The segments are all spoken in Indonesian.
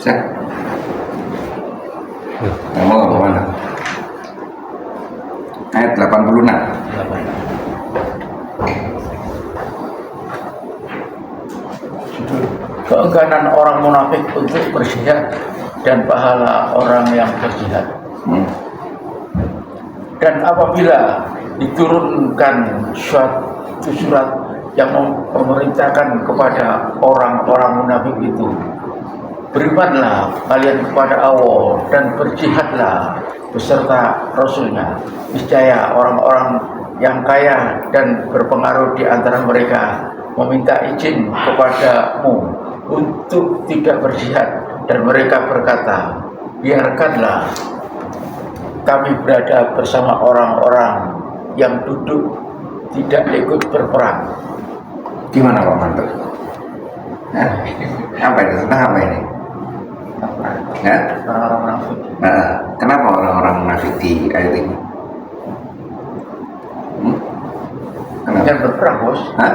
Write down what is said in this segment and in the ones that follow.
Saya mau kemana? Ayat 86. Keengganan orang munafik untuk berjihad dan pahala orang yang berjihad. Dan apabila diturunkan suatu surat yang memerintahkan kepada orang-orang munafik itu, berimanlah kalian kepada Allah dan berjihadlah beserta Rasulnya. Niscaya orang-orang yang kaya dan berpengaruh di antara mereka meminta izin kepadamu untuk tidak berjihad, dan mereka berkata, biarkanlah kami berada bersama orang-orang yang duduk tidak ikut berperang. Gimana Pak Manto? Apa itu? Tentang apa ini? Ya? Orang-orang munafik. Kenapa orang-orang munafik di ayat ini? Kenapa? Jangan berperang, bos. Hah?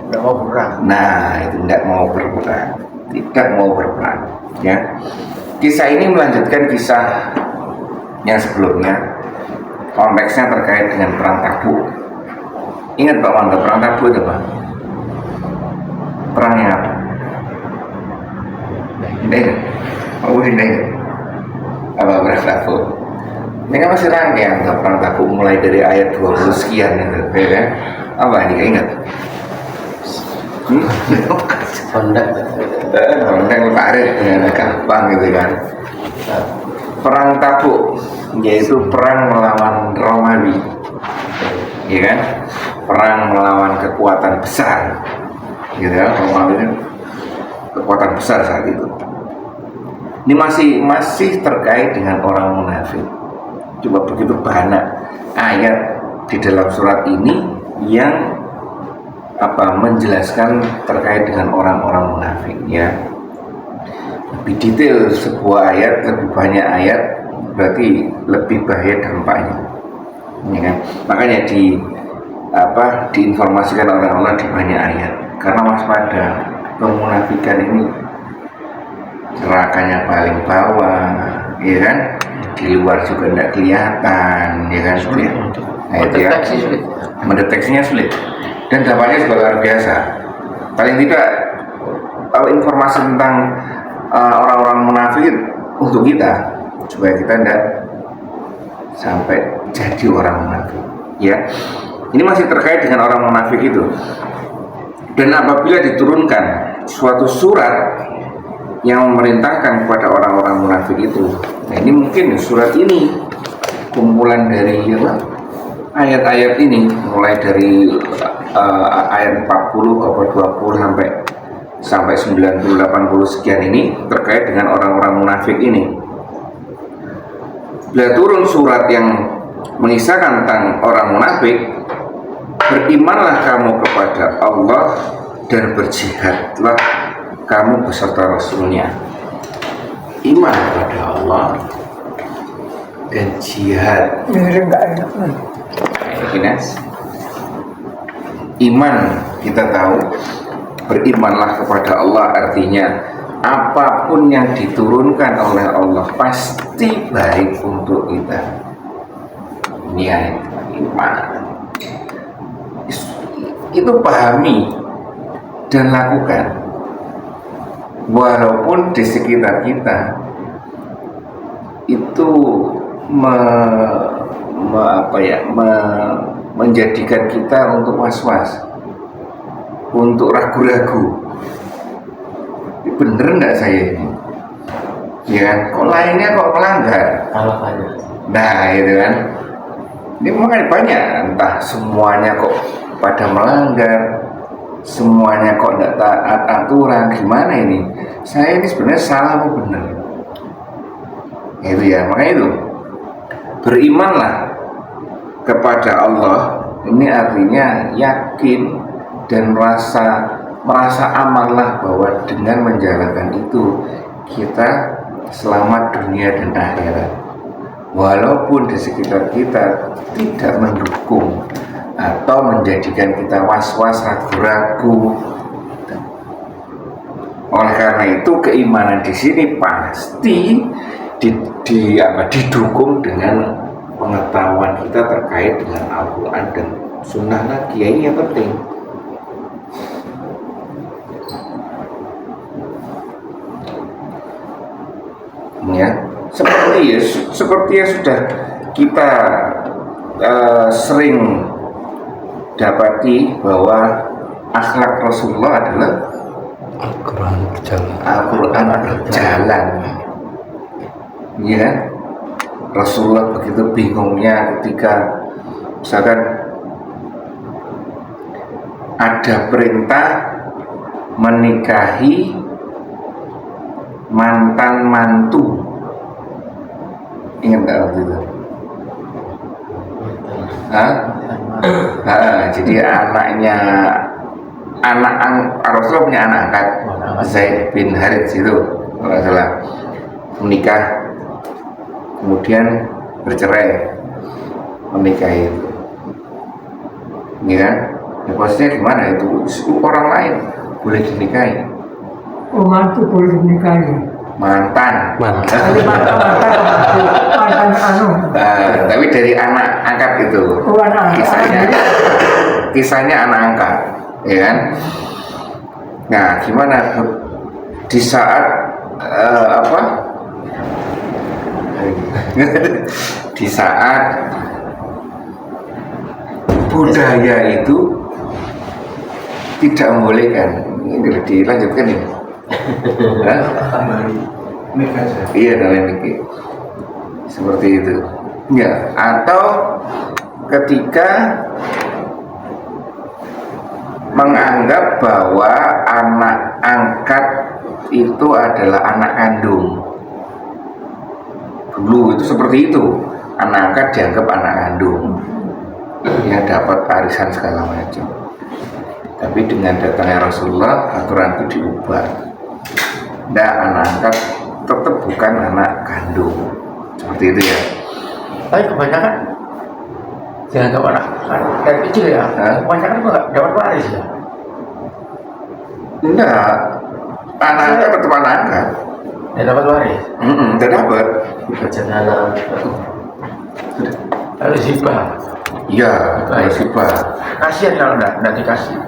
Tidak mau berperang. Nah, itu tidak mau berperang. Tidak mau berperang. Ya. Kisah ini melanjutkan kisah yang sebelumnya. Konteksnya terkait dengan perang Tabuk. Ingat Pak Manto, perang Tabuk itu Pak? Perang yang apa? Ini ini apa perang Tabuk? Ini kan masih rangkaian perang Tabuk mulai dari ayat 20 sekian itu, ya kan? Apa ini ingat? Kondak. Kondak Farid dengan gampang gitu kan. Perang Tabuk yaitu perang melawan Romawi, ya kan? Perang melawan kekuatan besar, gitu ya. Romawi itu kekuatan besar saat itu. Ini masih terkait dengan orang munafik. Coba begitu banyak ayat di dalam surat ini yang menjelaskan terkait dengan orang-orang munafik, ya. Lebih detail sebuah ayat, lebih banyak ayat, berarti lebih bahaya dampaknya, ya kan? Makanya diinformasikan oleh Allah di banyak ayat, karena waspada kemunafikan ini nerakanya paling bawah, ya kan? Di luar juga tidak kelihatan, ya kan? Sulit. Nah, itu ya, mendeteksinya sulit dan dampaknya juga luar biasa. Paling tidak informasi tentang orang-orang munafik untuk kita, supaya kita tidak sampai jadi orang munafik, ya. Ini masih terkait dengan orang munafik itu. Dan apabila diturunkan suatu surat yang memerintahkan kepada orang-orang munafik itu, nah ini mungkin surat ini kumpulan dari ayat-ayat ini, mulai dari ayat 40 20 sampai 90 80 sekian ini terkait dengan orang-orang munafik ini. Bila turun surat yang mengisahkan tentang orang munafik, berimanlah kamu kepada Allah dan berjihadlah kamu beserta Rasulnya. Iman kepada Allah dan jihad. Iman kita tahu, berimanlah kepada Allah artinya apapun yang diturunkan oleh Allah pasti baik untuk kita. Ini iman. Itu pahami dan lakukan, walaupun di sekitar kita itu menjadikan kita untuk was-was, untuk ragu-ragu, bener enggak saya ini, ya kok lainnya kok melanggar. Nah itu kan, ini makanya banyak, entah semuanya kok pada melanggar, semuanya kok tidak taat aturan, gimana ini? Saya ini sebenarnya salah apa benar? Itu ya, makanya itu berimanlah kepada Allah. Ini artinya yakin dan merasa amanlah bahwa dengan menjalankan itu kita selamat dunia dan akhirat, walaupun di sekitar kita tidak mendukung atau menjadikan kita was-was, ragu-ragu. Oleh karena itu keimanan di sini pasti didukung dengan pengetahuan kita terkait dengan Al-Quran dan Sunnah lagi. Ya, ini yang penting. Ya, seperti yang sudah kita sering dapati bahwa akhlak Rasulullah adalah Al-Quran berjalan. Al-Quran berjalan. Ya, Rasulullah begitu bingungnya ketika misalkan ada perintah menikahi mantan mantu. Ingat nggak waktu itu? Jadi Rasulullah punya anak angkat, Zaid bin Harits itu kalau nggak salah, menikah kemudian bercerai, menikahi itu, ya kan? Ya, posisinya gimana itu? Orang lain boleh dinikahi. Oh, mantu boleh dinikahi. Mantan. Mantan Tapi dari anak angkat itu. Oh, anak Kisahnya anak angkat, ya kan? Nah, gimana di saat di saat budaya itu tidak membolehkan. Ini dilanjutkan ya. Iya, namanya mikir seperti itu. Ya, atau ketika menganggap bahwa anak angkat itu adalah anak kandung. Dulu itu seperti itu, anak angkat dianggap anak kandung, ya dapat arisan segala macam. Tapi dengan datangnya Rasulullah, aturan itu diubah. Nah, anak angkat tetap bukan anak kandung, seperti itu ya. Tapi kebanyakan dianggap anak dari kecil ya. Kebanyakan nggak dapat waris ya. Enggak, anak angkat tetap anak angkat. Ya dapat waris. Tidak dapat. Harus hibah. Iya, harus hibah. Kasihan kalau nggak dikasih.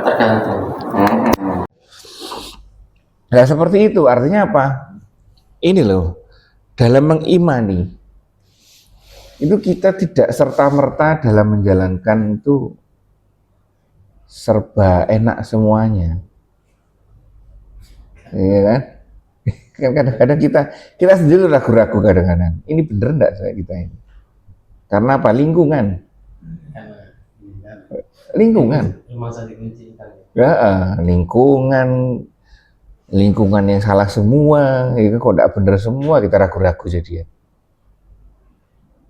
Tergantung. Nah, seperti itu artinya apa? Ini loh, dalam mengimani itu kita tidak serta-merta dalam menjalankan itu serba enak semuanya. Iya kan? Kan kadang-kadang kita sendiri ragu-ragu kadang-kadang. Ini bener enggak saya kita ini? Karena apa? Lingkungan. Ya, lingkungan yang salah semua, itu kok tidak benar semua, kita ragu-ragu jadinya.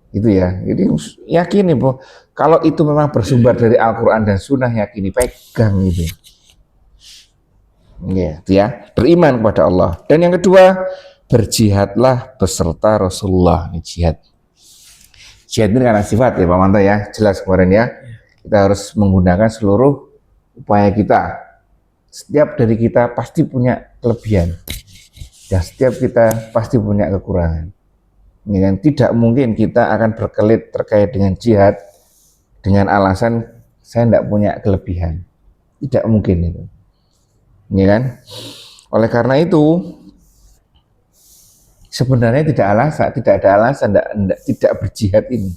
Itu ya, jadi yakini bahwa kalau itu memang bersumber dari Al-Quran dan Sunnah, yakini, pegang itu. Ya, itu ya, beriman kepada Allah. Dan yang kedua, berjihadlah beserta Rasulullah. Ini jihad. Jihad ini karena sifat ya Pak Manto ya, jelas kemarin ya. Kita harus menggunakan seluruh upaya kita. Setiap dari kita pasti punya kelebihan. Dan setiap kita pasti punya kekurangan. Dengan tidak mungkin kita akan berkelit terkait dengan jihad dengan alasan saya tidak punya kelebihan. Tidak mungkin itu. Ya kan? Oleh karena itu sebenarnya tidak ada alasan tidak berjihad ini.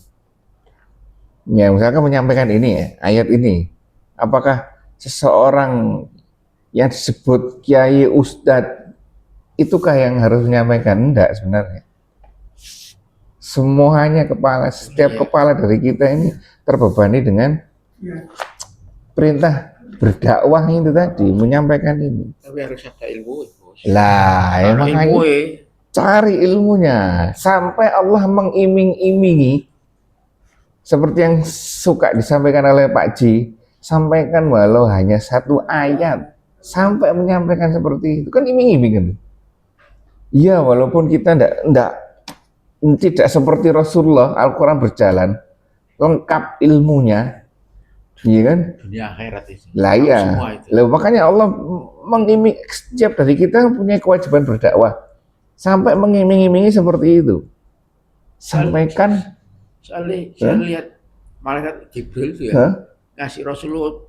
Ya, misalkan menyampaikan ini ya, ayat ini, apakah seseorang yang disebut kiai ustadz itukah yang harus menyampaikan? Enggak sebenarnya. Semuanya setiap kepala dari kita ini terbebani dengan perintah berdakwah itu tadi, menyampaikan ini. Tapi harus ada ilmu, Bos. Lah, makanya cari ilmunya sampai Allah mengiming-imingi seperti yang suka disampaikan oleh Pak Ji, sampaikan walau hanya satu ayat, sampai menyampaikan seperti itu, kan iming-iming kan? Iya, walaupun kita tidak seperti Rasulullah, Al-Quran berjalan, lengkap ilmunya, Iya kan? dunia akhirat itu. Lah Tahu iya. semua itu. Lah makanya Allah mengiming setiap dari kita punya kewajiban berdakwah. Sampai mengiming-imingi seperti itu. Sampaikan. Soalnya saya lihat malaikat Jibril itu ya Hah? ngasih Rasulullah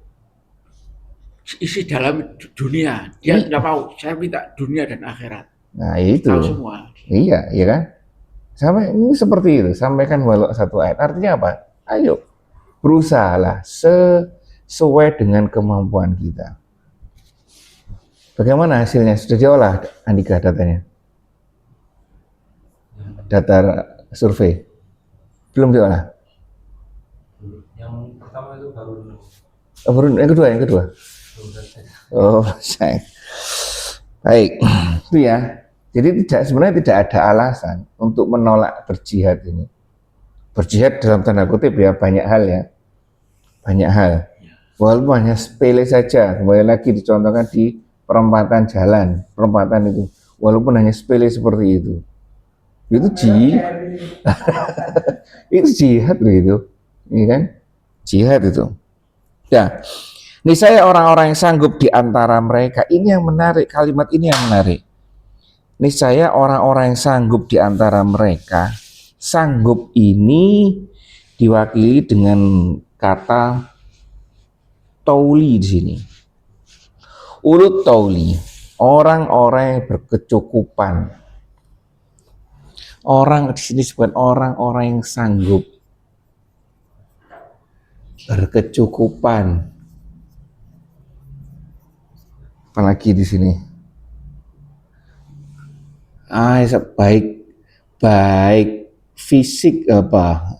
isi dalam dunia. Dia tidak mau. Saya minta dunia dan akhirat. Nah itu. Tahu semua. Iya, iya kan? Sampai ini seperti itu. Sampaikan walau satu ayat. Artinya apa? Ayo berusahalah sesuai dengan kemampuan kita. Bagaimana hasilnya? Sudah diolah Andika datanya? Data survei belum diolah. Yang pertama itu baru Oh, yang kedua. Oh, saya. Baik, itu ya. Jadi sebenarnya tidak ada alasan untuk menolak berjihad ini. Berjihad dalam tanda kutip ya, banyak hal ya. Banyak hal. Walaupun hanya sepele saja, kembali lagi dicontohkan di perempatan jalan, perempatan itu. Walaupun hanya sepele seperti itu. Itu itu jihad loh itu. Iya kan? Jihad itu. Ya. Ini saya orang-orang yang sanggup di antara mereka. Ini yang menarik, kalimat ini yang menarik. Ini saya orang-orang yang sanggup di antara mereka. Sanggup ini diwakili dengan kata tauli di sini. Ulut tauli, orang-orang yang berkecukupan. Orang di sini disebut orang-orang yang sanggup berkecukupan. Apalagi di sini. Baik fisik apa?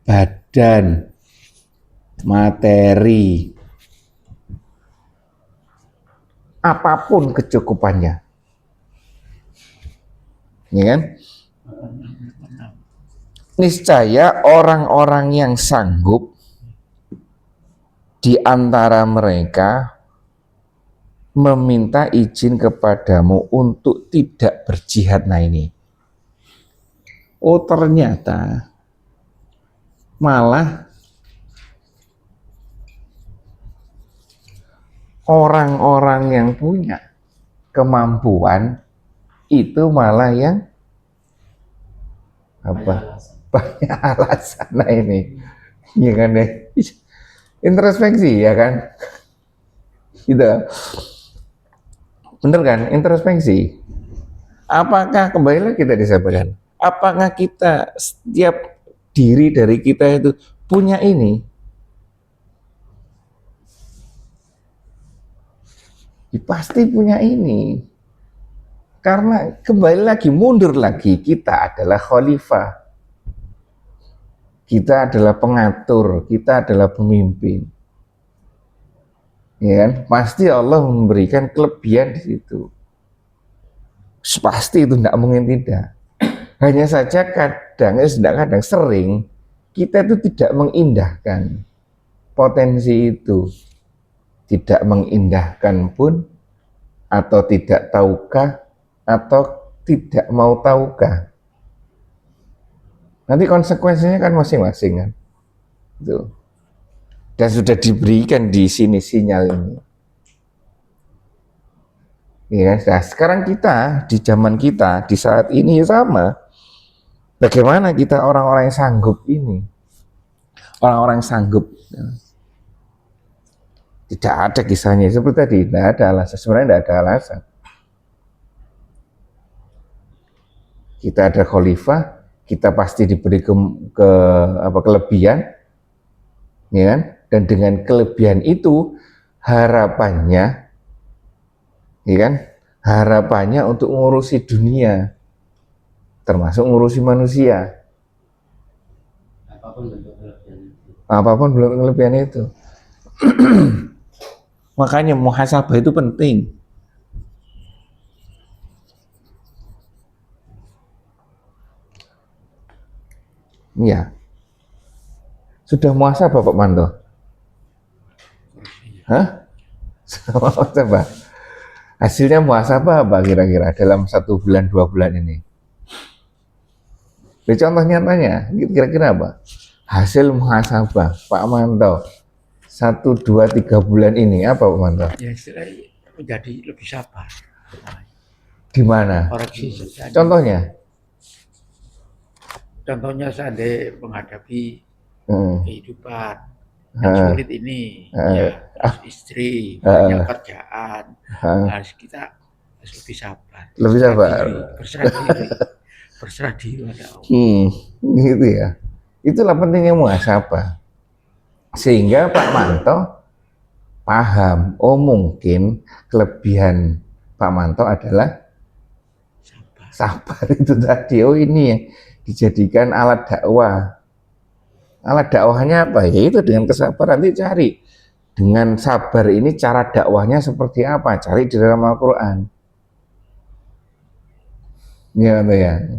Badan, materi, apapun kecukupannya. Ya kan? Niscaya orang-orang yang sanggup di antara mereka meminta izin kepadamu untuk tidak berjihad. Nah ini. Oh ternyata malah orang-orang yang punya kemampuan itu malah yang apa? Banyak alasan. Nah ini, ya kan deh, introspeksi ya kan, gitu, bener kan, introspeksi. Apakah kembali lagi kita disampaikan? Apakah kita setiap diri dari kita itu punya ini? Ya, pasti punya ini. Karena kembali lagi, mundur lagi, kita adalah khalifah. Kita adalah pengatur, kita adalah pemimpin. Ya kan? Pasti Allah memberikan kelebihan di situ. Pasti itu tidak mungkin tidak. Hanya saja kadang sering kita itu tidak mengindahkan potensi itu. Tidak mengindahkan pun, atau tidak tahukah, atau tidak mau tahukah. Nanti konsekuensinya kan masing-masing kan. Itu. Dan sudah diberikan di sini sinyal ini. Ya, nah sekarang kita di zaman kita di saat ini sama. Bagaimana kita orang-orang yang sanggup ini? Orang-orang yang sanggup. Tidak ada kisahnya seperti tadi, tidak ada alasan. Sebenarnya tidak ada alasan. Kita ada khalifah, kita pasti diberi kelebihan, ya kan? Dan dengan kelebihan itu harapannya, ya kan? Harapannya untuk ngurusi dunia, termasuk ngurusi manusia. Apapun belum kelebihan itu. Makanya muhasabah itu penting. Iya. Sudah muhasabah Pak Manto? Hah? Muhasabah. Hasilnya muhasabah apa kira-kira dalam 1 bulan 2 bulan ini? Contoh nyatanya, kira-kira apa? Hasil muhasabah Pak Manto 1, 2, 3 bulan ini apa Pak Manto? Ya istilahnya menjadi lebih sabar. Gimana? Koreksi saja. Contohnya? Contohnya seandainya menghadapi Hmm. kehidupan yang sulit ini, ya terus istri, banyak kerjaan, harus kita harus lebih sabar. Lebih sabar. Berserah diri pada Allah. Gitu ya. Itulah pentingnya muhasabah. Sehingga Pak Manto paham, oh mungkin kelebihan Pak Manto adalah sabar itu tadi. Oh ini yang dijadikan alat dakwah. Alat dakwahnya apa? Ya itu dengan kesabaran. Nanti cari dengan sabar ini cara dakwahnya seperti apa? Cari di dalam Al-Quran. Ya,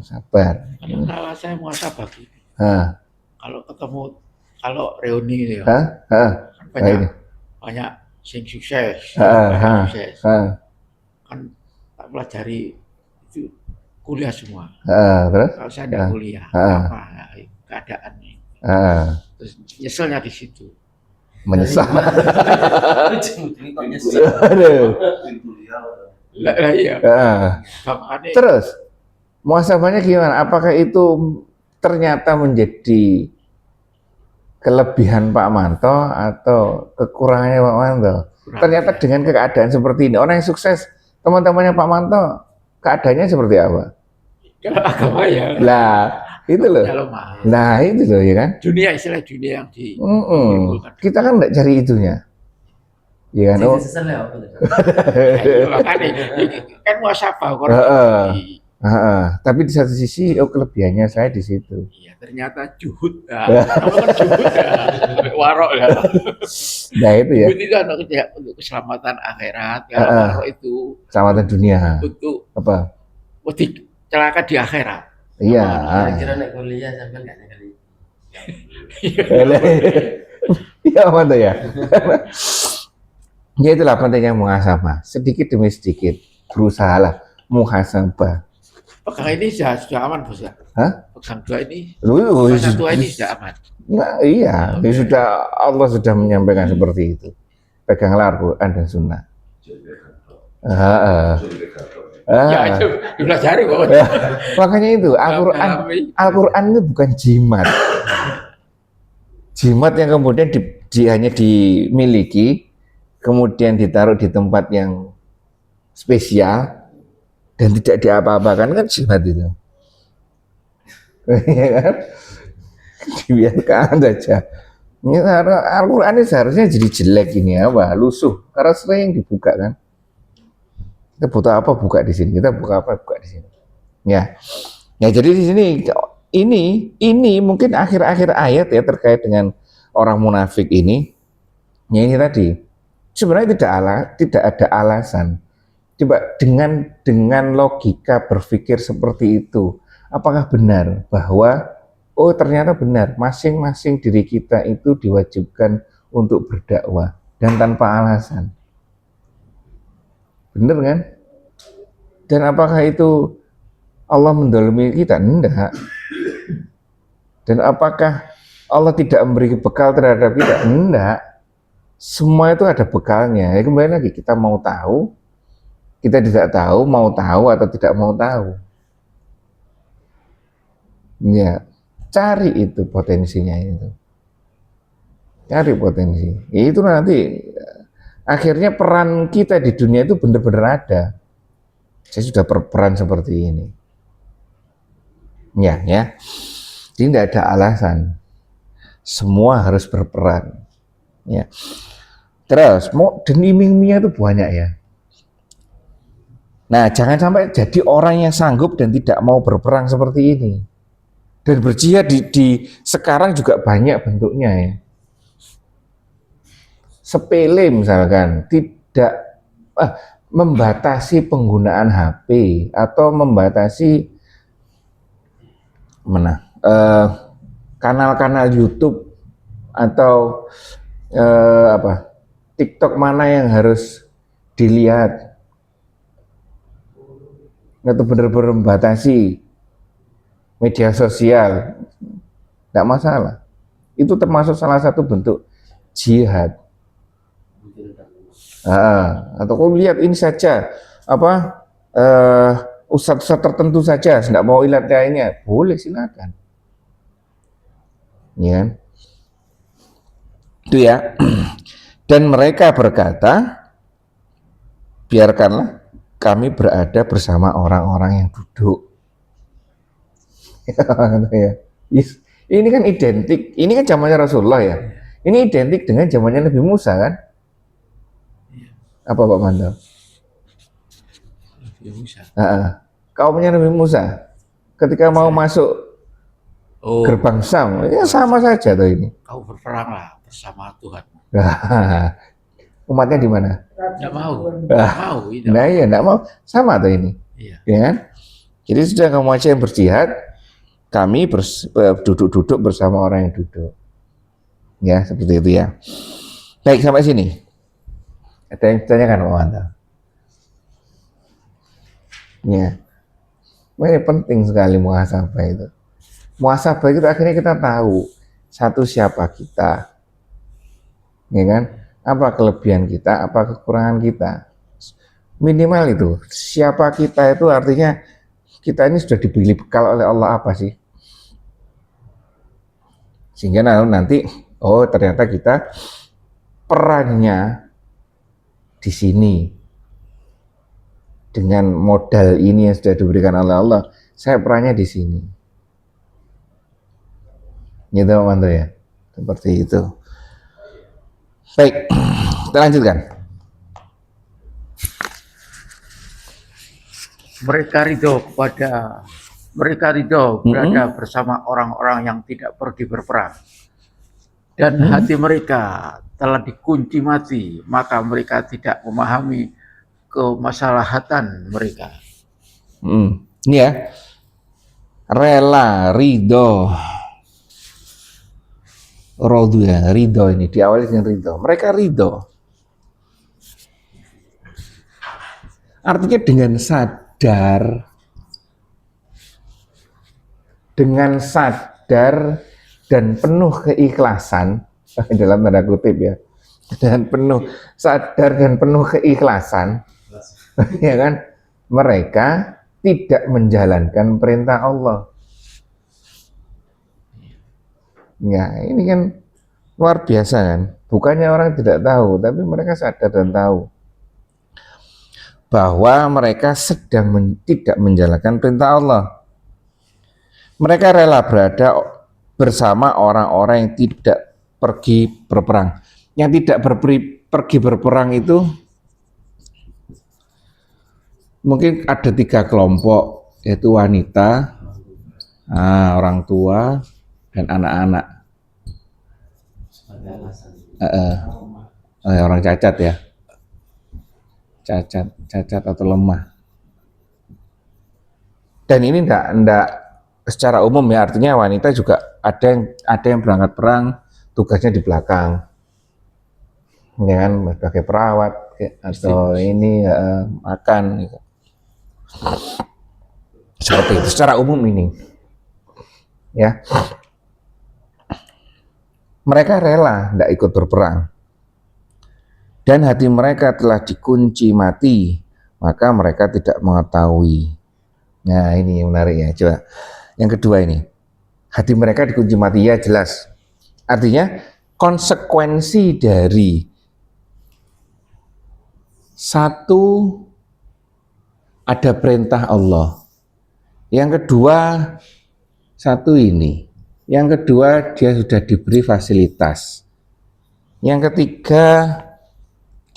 sabar. Kalau saya muhasabah gini, Hah. kalau ketemu, kalau reuni gitu ya, banyak sing sukses, kan tak pelajari itu kuliah semua. Terus? Kalau saya tidak kuliah, apa keadaannya? Terus nyeselnya di situ. Menyesal. Iya. Terus muhasabahnya gimana? Apakah itu ternyata menjadi kelebihan Pak Manto atau kekurangannya Pak Manto? Ternyata dengan keadaan seperti ini, orang yang sukses, teman-temannya Pak Manto, keadaannya seperti apa? Kalau agama ya. Lah, itu loh. Nah, itu loh ya kan? Dunia, istilah dunia yang di kita kan enggak cari itunya. Ya kan? Kan muhasabah tapi di satu sisi kelebihannya saya di situ. Iya, ternyata juhud. Warok ya. Nah, itu ya. Juhud itu untuk keselamatan akhirat, warok itu keselamatan dunia. Untuk apa? Celaka di akhirat. Iya. Kira naik kuliah sampai nggak naik kuliah. Iya apa ya? Ya itulah pentingnya muhasabah. Sedikit demi sedikit berusahalah muhasabah. Pegang ini sudah aman bos ya? Hah? Pegang dua ini. Dua ini sudah aman. Nah, iya, ya sudah Allah sudah menyampaikan seperti itu. Peganglah Al-Quran dan Sunnah. Ya itu dipelajari kok. Makanya itu Al-Quran itu bukan jimat. Jimat yang kemudian hanya dimiliki, kemudian ditaruh di tempat yang spesial dan tidak diapa-apakan, kan jimat itu. Ya kan? Dibiarkan saja. Al-Quran ini seharusnya jadi jelek ini apa? Lusuh karena sering dibuka kan. Kita butuh apa buka di sini, kita buka apa buka di sini. Ya, jadi di sini ini mungkin akhir-akhir ayat ya terkait dengan orang munafik ini. Ya ini tadi sebenarnya tidak ada alasan. Coba dengan logika berpikir seperti itu, apakah benar bahwa ternyata benar masing-masing diri kita itu diwajibkan untuk berdakwah dan tanpa alasan? Benar kan? Dan apakah itu Allah mendolimi kita? Enggak. Dan apakah Allah tidak memberi bekal terhadap kita? Enggak. Semua itu ada bekalnya. Ya, kembali lagi, kita mau tahu, kita tidak tahu, mau tahu atau tidak mau tahu. Ya, cari itu potensinya itu. Cari potensi. Ya, itu nanti akhirnya peran kita di dunia itu benar-benar ada. Saya sudah berperan seperti ini. Ya. Jadi tidak ada alasan. Semua harus berperan. Ya. Terus dan iming-imingnya itu banyak ya. Nah, jangan sampai jadi orang yang sanggup dan tidak mau berperang seperti ini. Dan berjihad di sekarang juga banyak bentuknya ya. Sepele misalkan, tidak membatasi penggunaan HP atau membatasi kanal-kanal YouTube atau TikTok mana yang harus dilihat atau benar-benar membatasi media sosial, tidak masalah. Itu termasuk salah satu bentuk jihad. Atau kau lihat ini saja apa ustadz-ustadz tertentu saja, tidak mau lihat lainnya, boleh silakan. Ya kan? Itu ya. Dan mereka berkata, biarkanlah kami berada bersama orang-orang yang duduk. Ya. Ini kan identik, ini kan zamannya Rasulullah ya. Ini identik dengan zamannya Nabi Musa kan? Apa Pak Mandal? Nabi Musa. Kaumnya Nabi Musa ketika mau masuk gerbang Sam, ya sama saja tuh ini. Kau berperanglah bersama Tuhan. Umatnya di mana? Tidak mau. Tidak mau. Nah iya, tidak mau. Sama tuh ini. Iya. Ya kan? Jadi sudah kamu aja yang berjihad, kami duduk-duduk bersama orang yang duduk. Ya, seperti itu ya. Baik, sampai sini. Ada yang ditanyakan Pak Manta? Ya. Ini penting sekali muhasabah itu. Muhasabah itu akhirnya kita tahu satu siapa kita. Ya kan? Apa kelebihan kita, apa kekurangan kita. Minimal itu. Siapa kita itu artinya kita ini sudah diberi bekal oleh Allah apa sih? Sehingga nanti ternyata kita perannya di sini. Dengan modal ini yang sudah diberikan oleh Allah, saya perannya di sini. Gitu Pak Manto ya. Seperti itu. Baik, kita lanjutkan. Mereka ridho berada bersama orang-orang yang tidak pergi berperang. Dan hati mereka telah dikunci mati, maka mereka tidak memahami kemaslahatan mereka. Ini ya, rela, ridho, rodu ya, ridho ini diawali dengan ridho. Mereka ridho, artinya dengan sadar dan penuh keikhlasan dalam tanda kutip ya, dan penuh sadar dan penuh keikhlasan. Ya kan, mereka tidak menjalankan perintah Allah. Ya, ini kan luar biasa kan. Bukannya orang tidak tahu, tapi mereka sadar dan tahu bahwa mereka sedang tidak menjalankan perintah Allah. Mereka rela berada bersama orang-orang yang tidak pergi berperang. Yang tidak pergi berperang itu mungkin ada 3 kelompok, yaitu wanita, orang tua, dan anak-anak. Orang cacat ya, cacat atau lemah. Dan ini enggak secara umum ya, artinya wanita juga ada yang berangkat perang, tugasnya di belakang, ya kan, sebagai perawat atau ini makan. Gitu. Seperti itu secara umum ini ya, mereka rela tidak ikut berperang dan hati mereka telah dikunci mati, maka mereka tidak mengetahui. Nah ini yang menarik ya. Coba yang kedua ini, hati mereka dikunci mati, ya jelas, artinya konsekuensi dari satu, ada perintah Allah. Yang kedua, satu ini. Yang kedua, dia sudah diberi fasilitas. Yang ketiga,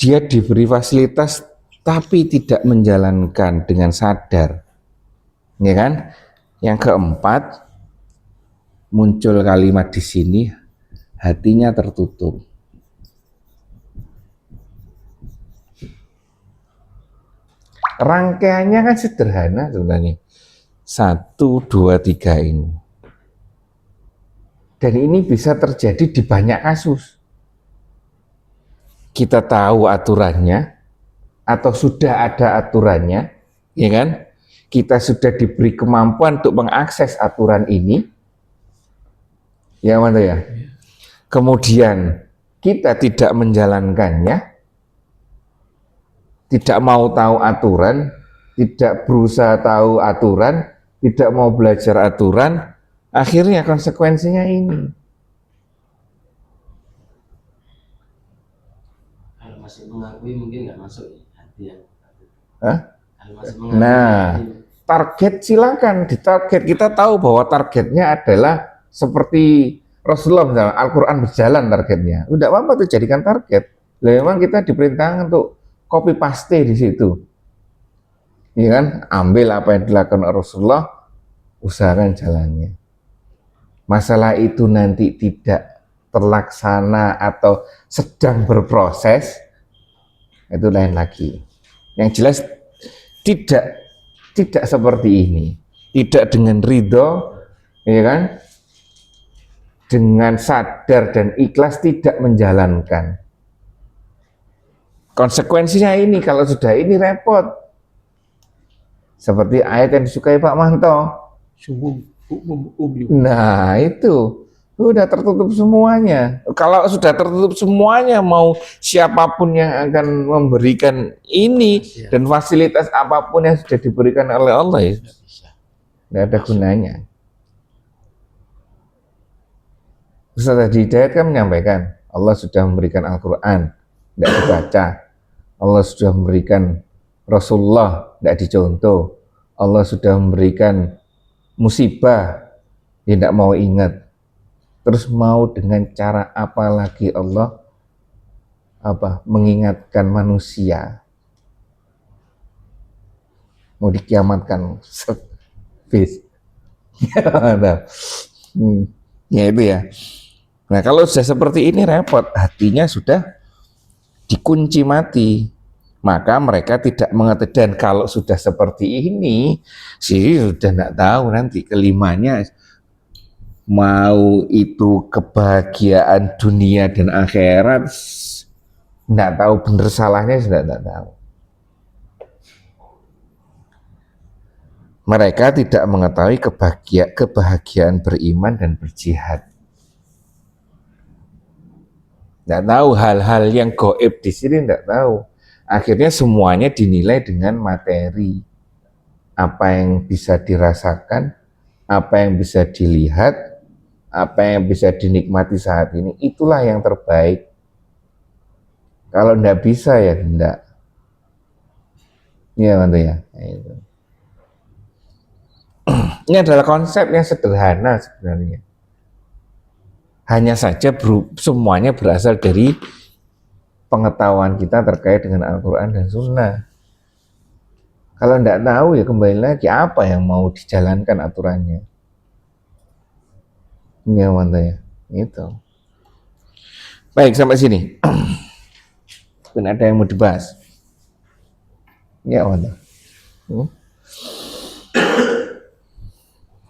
dia diberi fasilitas tapi tidak menjalankan dengan sadar. Ya kan? Yang keempat, muncul kalimat di sini, hatinya tertutup. Rangkaiannya kan sederhana sebenarnya. 1, 2, 3 ini. Dan ini bisa terjadi di banyak kasus. Kita tahu aturannya, atau sudah ada aturannya, ya kan? Kita sudah diberi kemampuan untuk mengakses aturan ini. Ya, mana ya? Kemudian kita tidak menjalankannya, tidak mau tahu aturan, tidak berusaha tahu aturan, tidak mau belajar aturan, akhirnya konsekuensinya ini. Kalau masih mengakui mungkin nggak masuk hati yang. Hah? Kalau masih mengakui Nah, hati. target silakan ditarget. Kita tahu bahwa targetnya adalah seperti Rasulullah misalnya, Al-Quran berjalan targetnya. Udah apa-apa tuh jadikan target. Lah memang kita diperintahkan untuk copy paste di situ. Iya kan? Ambil apa yang dilakukan Rasulullah, usahakan jalannya. Masalah itu nanti tidak terlaksana atau sedang berproses, itu lain lagi. Yang jelas tidak seperti ini, tidak dengan ridho, ya kan? Dengan sadar dan ikhlas tidak menjalankan. Konsekuensinya ini, kalau sudah ini repot. Seperti ayat yang disukai Pak Manto. Nah itu sudah tertutup semuanya. Kalau sudah tertutup semuanya, mau siapapun yang akan memberikan ini dan fasilitas apapun yang sudah diberikan oleh Allah, ya tidak ada gunanya. Ustaz Haji Hidayat kan menyampaikan Allah sudah memberikan Al-Quran, tidak dibaca. Allah sudah memberikan Rasulullah, tidak dicontoh. Allah sudah memberikan musibah, tidak mau ingat. Terus mau dengan cara apa lagi Allah mengingatkan manusia? Mau dikiamatkan bis. Ya itu ya. Nah kalau sudah seperti ini repot, hatinya sudah dikunci mati, maka mereka tidak mengerti. Dan kalau sudah seperti ini sih sudah tidak tahu nanti kelimanya, mau itu kebahagiaan dunia dan akhirat, tidak tahu benar salahnya, sudah tidak tahu. Mereka tidak mengetahui kebahagiaan beriman dan berjihad. Tidak tahu hal-hal yang gaib di sini, tidak tahu. Akhirnya semuanya dinilai dengan materi. Apa yang bisa dirasakan, apa yang bisa dilihat, apa yang bisa dinikmati saat ini, itulah yang terbaik. Kalau tidak bisa ya tidak. Iya, Mantu ya. Itu. Ini adalah konsep yang sederhana sebenarnya. Hanya saja semuanya berasal dari pengetahuan kita terkait dengan Al-Quran dan Sunnah. Kalau tidak tahu ya kembali lagi, apa yang mau dijalankan aturannya. Ya Mantu ya. Itu. Baik, sampai sini. Mungkin ada yang mau dibahas. Ya Mantu.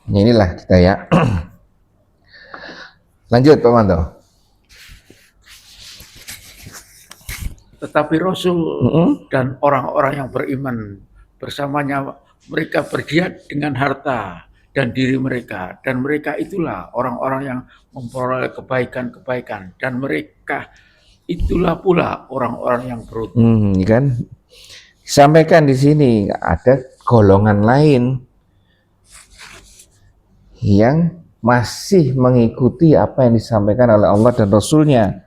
Inilah kita ya. Lanjut Pak Manto. Tetapi Rasul dan orang-orang yang beriman bersamanya, mereka berjihad dengan harta dan diri mereka, dan mereka itulah orang-orang yang memperoleh kebaikan-kebaikan, dan mereka itulah pula orang-orang yang beruntung. Kan sampaikan di sini ada golongan lain yang masih mengikuti apa yang disampaikan oleh Allah dan Rasulnya.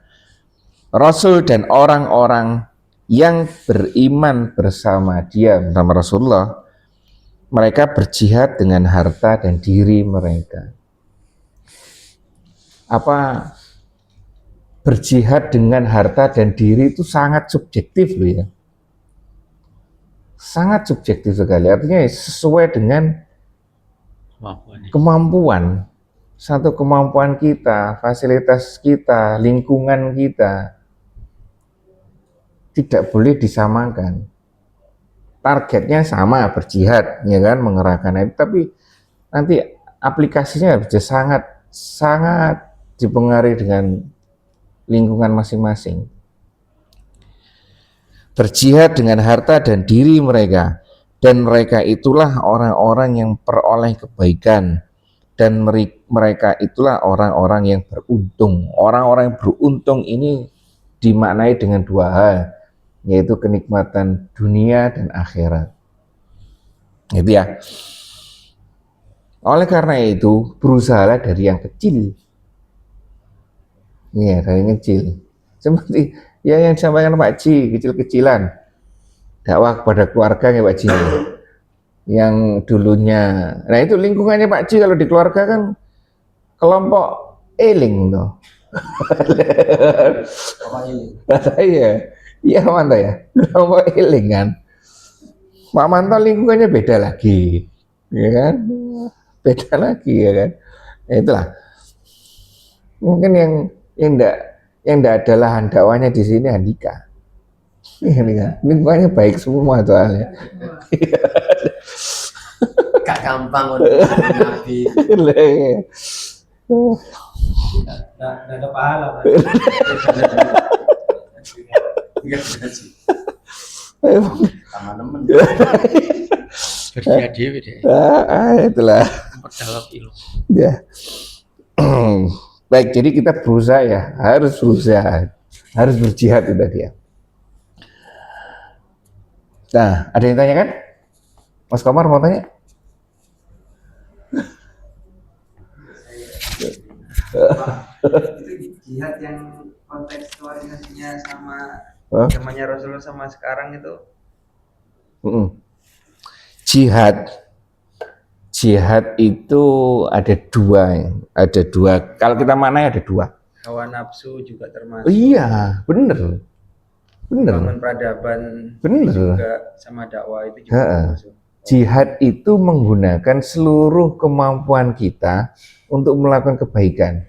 Rasul dan orang-orang yang beriman bersama dia, bersama Rasulullah, mereka berjihad dengan harta dan diri mereka. Apa berjihad dengan harta dan diri itu sangat subjektif loh ya. Sangat subjektif sekali. Artinya sesuai dengan kemampuan. Satu kemampuan kita, fasilitas kita, lingkungan kita tidak boleh disamakan. Targetnya sama, berjihad, ya kan, mengerahkan itu, tapi nanti aplikasinya bisa sangat dipengaruhi dengan lingkungan masing-masing. Berjihad dengan harta dan diri mereka, dan mereka itulah orang-orang yang peroleh kebaikan, dan mereka itulah orang-orang yang beruntung. Orang-orang yang beruntung ini dimaknai dengan dua hal, yaitu kenikmatan dunia dan akhirat. Itu ya. Oleh karena itu, berusahalah dari yang kecil. Iya, dari yang kecil. Seperti yang disampaikan Pak Ji, kecil-kecilan. Dakwah kepada keluarga ya Pak Ji. Yang dulunya, nah itu lingkungannya Pak Ji kalau di keluarga kan kelompok eling tuh. Apa ini? Iya, iya Manto ya, kelompok eling kan. Pak Manto lingkungannya beda lagi, ya kan? Beda lagi ya kan. Ya, itulah. Mungkin yang enggak ada lahan dakwahnya di sini Andika. Ini kan, lingkungannya baik semua soalnya. Gak gampang untuk nabi. Nggak ada pahala, Pak. Sama temen. Berdia dewi deh. Itulah. Memperdalam ilmu. Ya. Baik, jadi kita berusaha ya, harus berusaha, harus berjihad itu tadi ya. Nah, ada yang tanya kan? Mas Komar mau tanya? Itu jihad yang kontekstualisasinya sama Hah? zamannya Rasulullah sama sekarang itu Jihad, jihad itu ada dua. Kalau kita maknanya ada dua. hawa nafsu juga termasuk, Iya, bener, bangun peradaban bener. juga sama dakwah itu juga Ha-ha. termasuk. Jihad itu menggunakan seluruh kemampuan kita untuk melakukan kebaikan.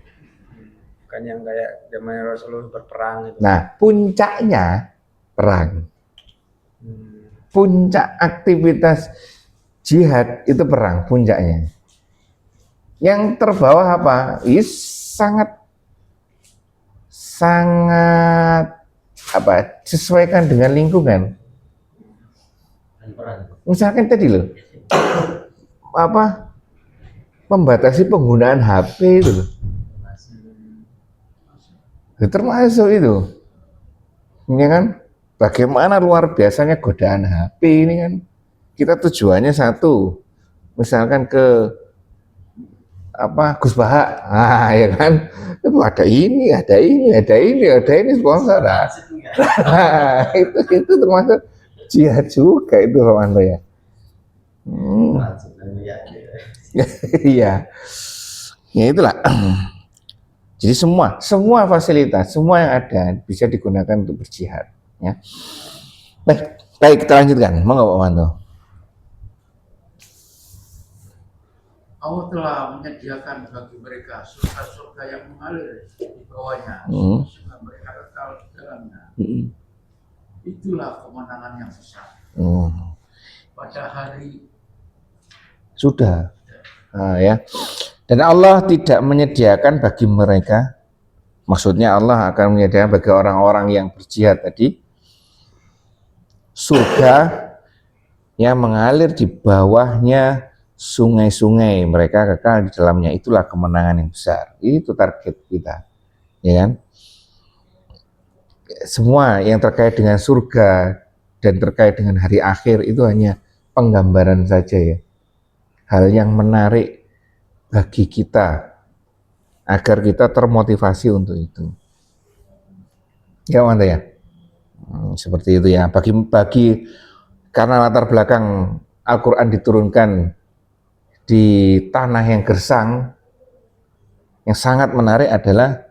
Bukan yang kayak zamannya Rasulullah berperang itu. Nah, puncaknya perang. Hmm. Puncak aktivitas jihad itu perang, puncaknya. Yang terbawah apa? Sangat sesuaikan dengan lingkungan. Dan peran. Misalkan tadi loh, membatasi penggunaan HP itu loh. Termasuk itu, ya kan? Bagaimana luar biasanya godaan HP ini kan? Kita tujuannya satu, misalkan ke Gus Bahak, ya kan? Itu ada ini sponsor. Nah, itu termasuk jihad juga itu Romanto ya. Iya, ya itulah. Jadi semua fasilitas, semua yang ada bisa digunakan untuk berjihad. Ya. Baik kita lanjutkan. Monggo Pak Manto. Allah telah menyediakan bagi mereka surga-surga yang mengalir di bawahnya, Hmm. sehingga mereka kekal di dalamnya. Hmm. Itulah kemenangan yang besar. Pada hari Sudah. Ya. Dan Allah tidak menyediakan bagi mereka, maksudnya Allah akan menyediakan bagi orang-orang yang berjihad tadi, surga yang mengalir di bawahnya sungai-sungai, mereka kekal di dalamnya. Itulah kemenangan yang besar. Itu target kita, ya kan? Semua yang terkait dengan surga dan terkait dengan hari akhir itu hanya penggambaran saja ya. Hal yang menarik bagi kita agar kita termotivasi untuk itu. Ya, Manto ya. Seperti itu ya. Bagi karena latar belakang Al-Qur'an diturunkan di tanah yang gersang, yang sangat menarik adalah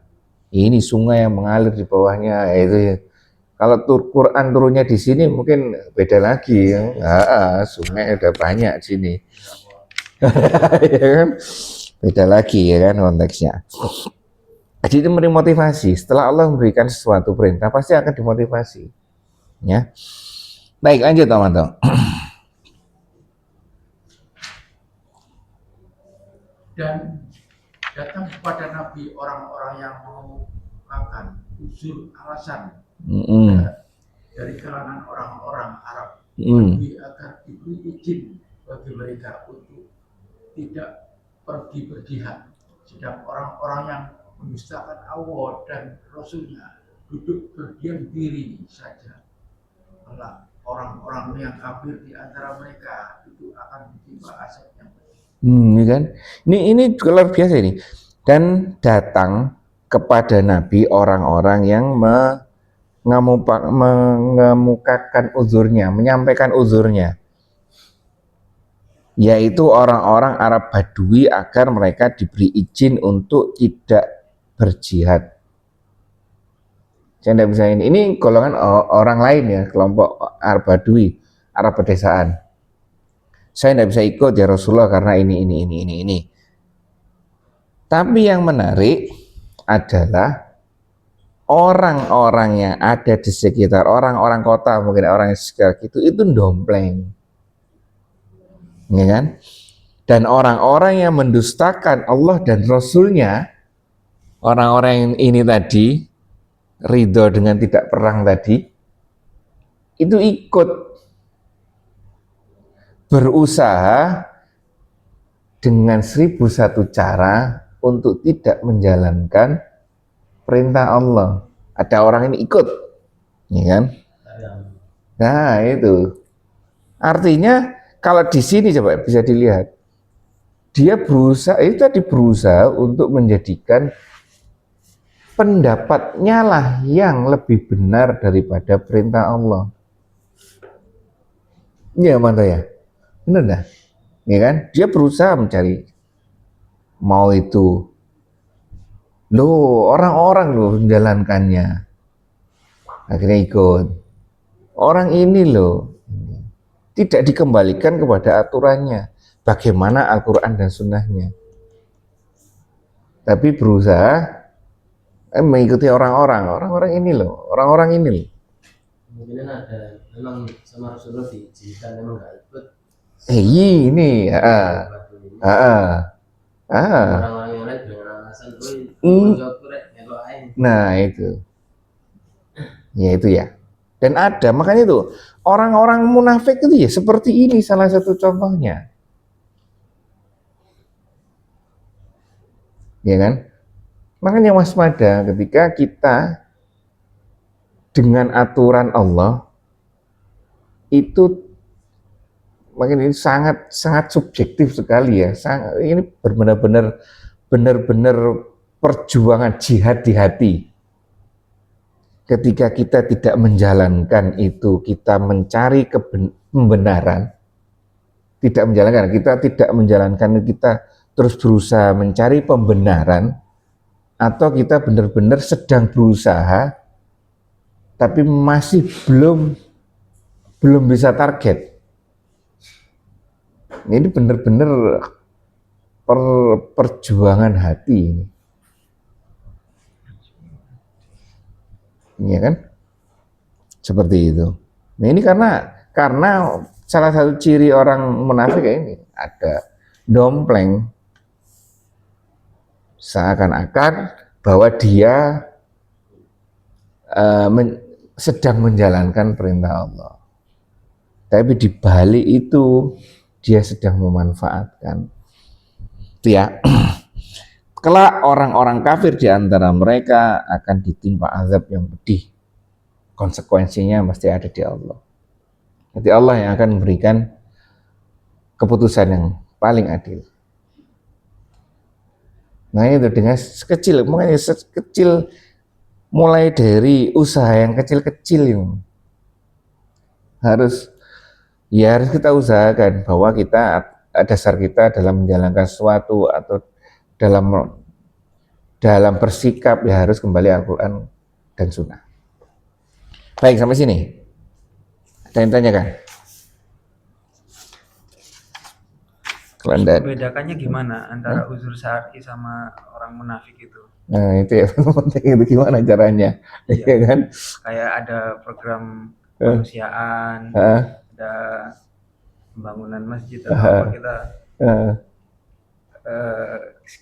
ini sungai yang mengalir di bawahnya. Itu ya. Kalau Quran turunnya di sini mungkin beda lagi ya. Sungai udah banyak di sini. Ya kan? Beda lagi ya kan konteksnya. Jadi itu memberi motivasi. Setelah Allah memberikan sesuatu perintah pasti akan dimotivasi. Ya. Baik, lanjut teman-teman. dan datang kepada Nabi orang-orang yang mengemukakan usul alasan dari kalangan orang-orang Arab agar diberi izin bagi mereka untuk tidak pergi berjihad, sedang orang-orang yang mendustakan Allah dan Rasulnya duduk berdiam diri saja. Kalau orang-orang yang kafir di antara mereka itu akan ditimpa azab yang pedih. Ini kan, ini luar biasa ini. Dan datang kepada Nabi orang-orang yang mengemukakan uzurnya, menyampaikan uzurnya, yaitu orang-orang Arab Badui agar mereka diberi izin untuk tidak berjihad. Saya tidak bisa ini golongan orang lain ya, kelompok Arab Badui, Arab pedesaan. Saya tidak bisa ikut ya Rasulullah karena ini. Tapi yang menarik adalah orang-orang yang ada di sekitar, orang-orang kota, mungkin orang yang sekitar itu dompleng, ya kan? Dan orang-orang yang mendustakan Allah dan Rasulnya, orang-orang yang ini tadi ridho dengan tidak perang tadi, itu ikut berusaha dengan 1001 cara untuk tidak menjalankan perintah Allah. Ada orang ini ikut, ya kan? Nah itu artinya kalau di sini coba bisa dilihat, dia berusaha, itu tadi berusaha untuk menjadikan pendapatnya lah yang lebih benar daripada perintah Allah. Iya mana ya? Benar dah, ya kan? Dia berusaha mencari, mau itu, loh orang-orang loh menjalankannya, akhirnya ikut. Orang ini loh tidak dikembalikan kepada aturannya, bagaimana Al-Quran dan Sunnahnya, tapi berusaha mengikuti orang-orang ini loh, orang-orang ini loh. Mungkin ada memang sama Rasulullah diizinkan memang nggak ikut. Ini, Orang-orang yang lain dengan alasan nah itu, ya itu ya. Dan ada, makanya itu orang-orang munafik itu ya seperti ini salah satu contohnya, ya kan? Makanya waspada ketika kita dengan aturan Allah itu, makin ini sangat subjektif sekali ya. Ini benar-benar perjuangan jihad di hati. Ketika kita tidak menjalankan itu, kita mencari pembenaran, kita tidak menjalankan, kita terus berusaha mencari pembenaran, atau kita benar-benar sedang berusaha tapi masih belum bisa target. Ini benar-benar perjuangan hati ini. Ya kan? Seperti itu. Nah, ini karena salah satu ciri orang munafik ini ada dompleng, seakan-akan bahwa dia sedang menjalankan perintah Allah, tapi di balik itu dia sedang memanfaatkan. Itu ya. Kelak orang-orang kafir di antara mereka akan ditimpa azab yang pedih. Konsekuensinya pasti ada di Allah. Jadi Allah yang akan memberikan keputusan yang paling adil. Nah itu dengan sekecil, makanya sekecil, mulai dari usaha yang kecil-kecil ini harus kita usahakan bahwa dasar kita dalam menjalankan sesuatu atau dalam bersikap ya harus kembali Al-Quran dan Sunnah. Baik, sampai sini ada yang tanyakan? Membedakannya gimana antara uzur syar'i sama orang munafik itu? Nah itu ya penting, itu gimana caranya, ya kan? Kayak ada program kemanusiaan, ada pembangunan masjid atau apa, kita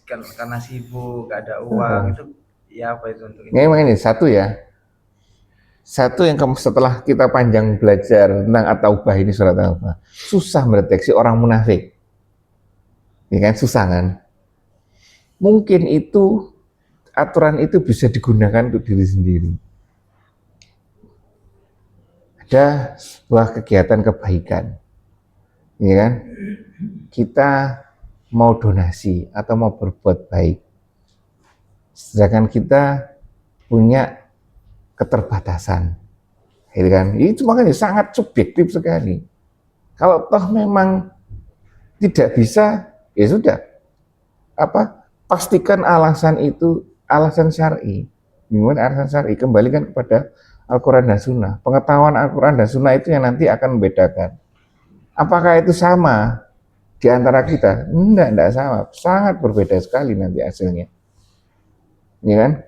karena sibuk gak ada uang, itu ya apa itu untuk ini? Memang ini satu yang setelah kita panjang belajar tentang At-Taubah ini, surat At-Taubah, susah mendeteksi orang munafik. Ya kan, susah kan? Mungkin itu aturan itu bisa digunakan untuk diri sendiri. ada sebuah kegiatan kebaikan, ya kan? Kita mau donasi atau mau berbuat baik, sedangkan kita punya keterbatasan, gitu kan? Itu makanya sangat subjektif sekali. Kalau toh memang tidak bisa, ya sudah, pastikan alasan itu alasan syar'i. Gimana alasan syar'i? Kembalikan kepada Al-Quran dan Sunnah. Pengetahuan Al-Quran dan Sunnah itu yang nanti akan membedakan. Apakah itu sama di antara kita? Enggak sama. Sangat berbeda sekali nanti hasilnya. Ya kan?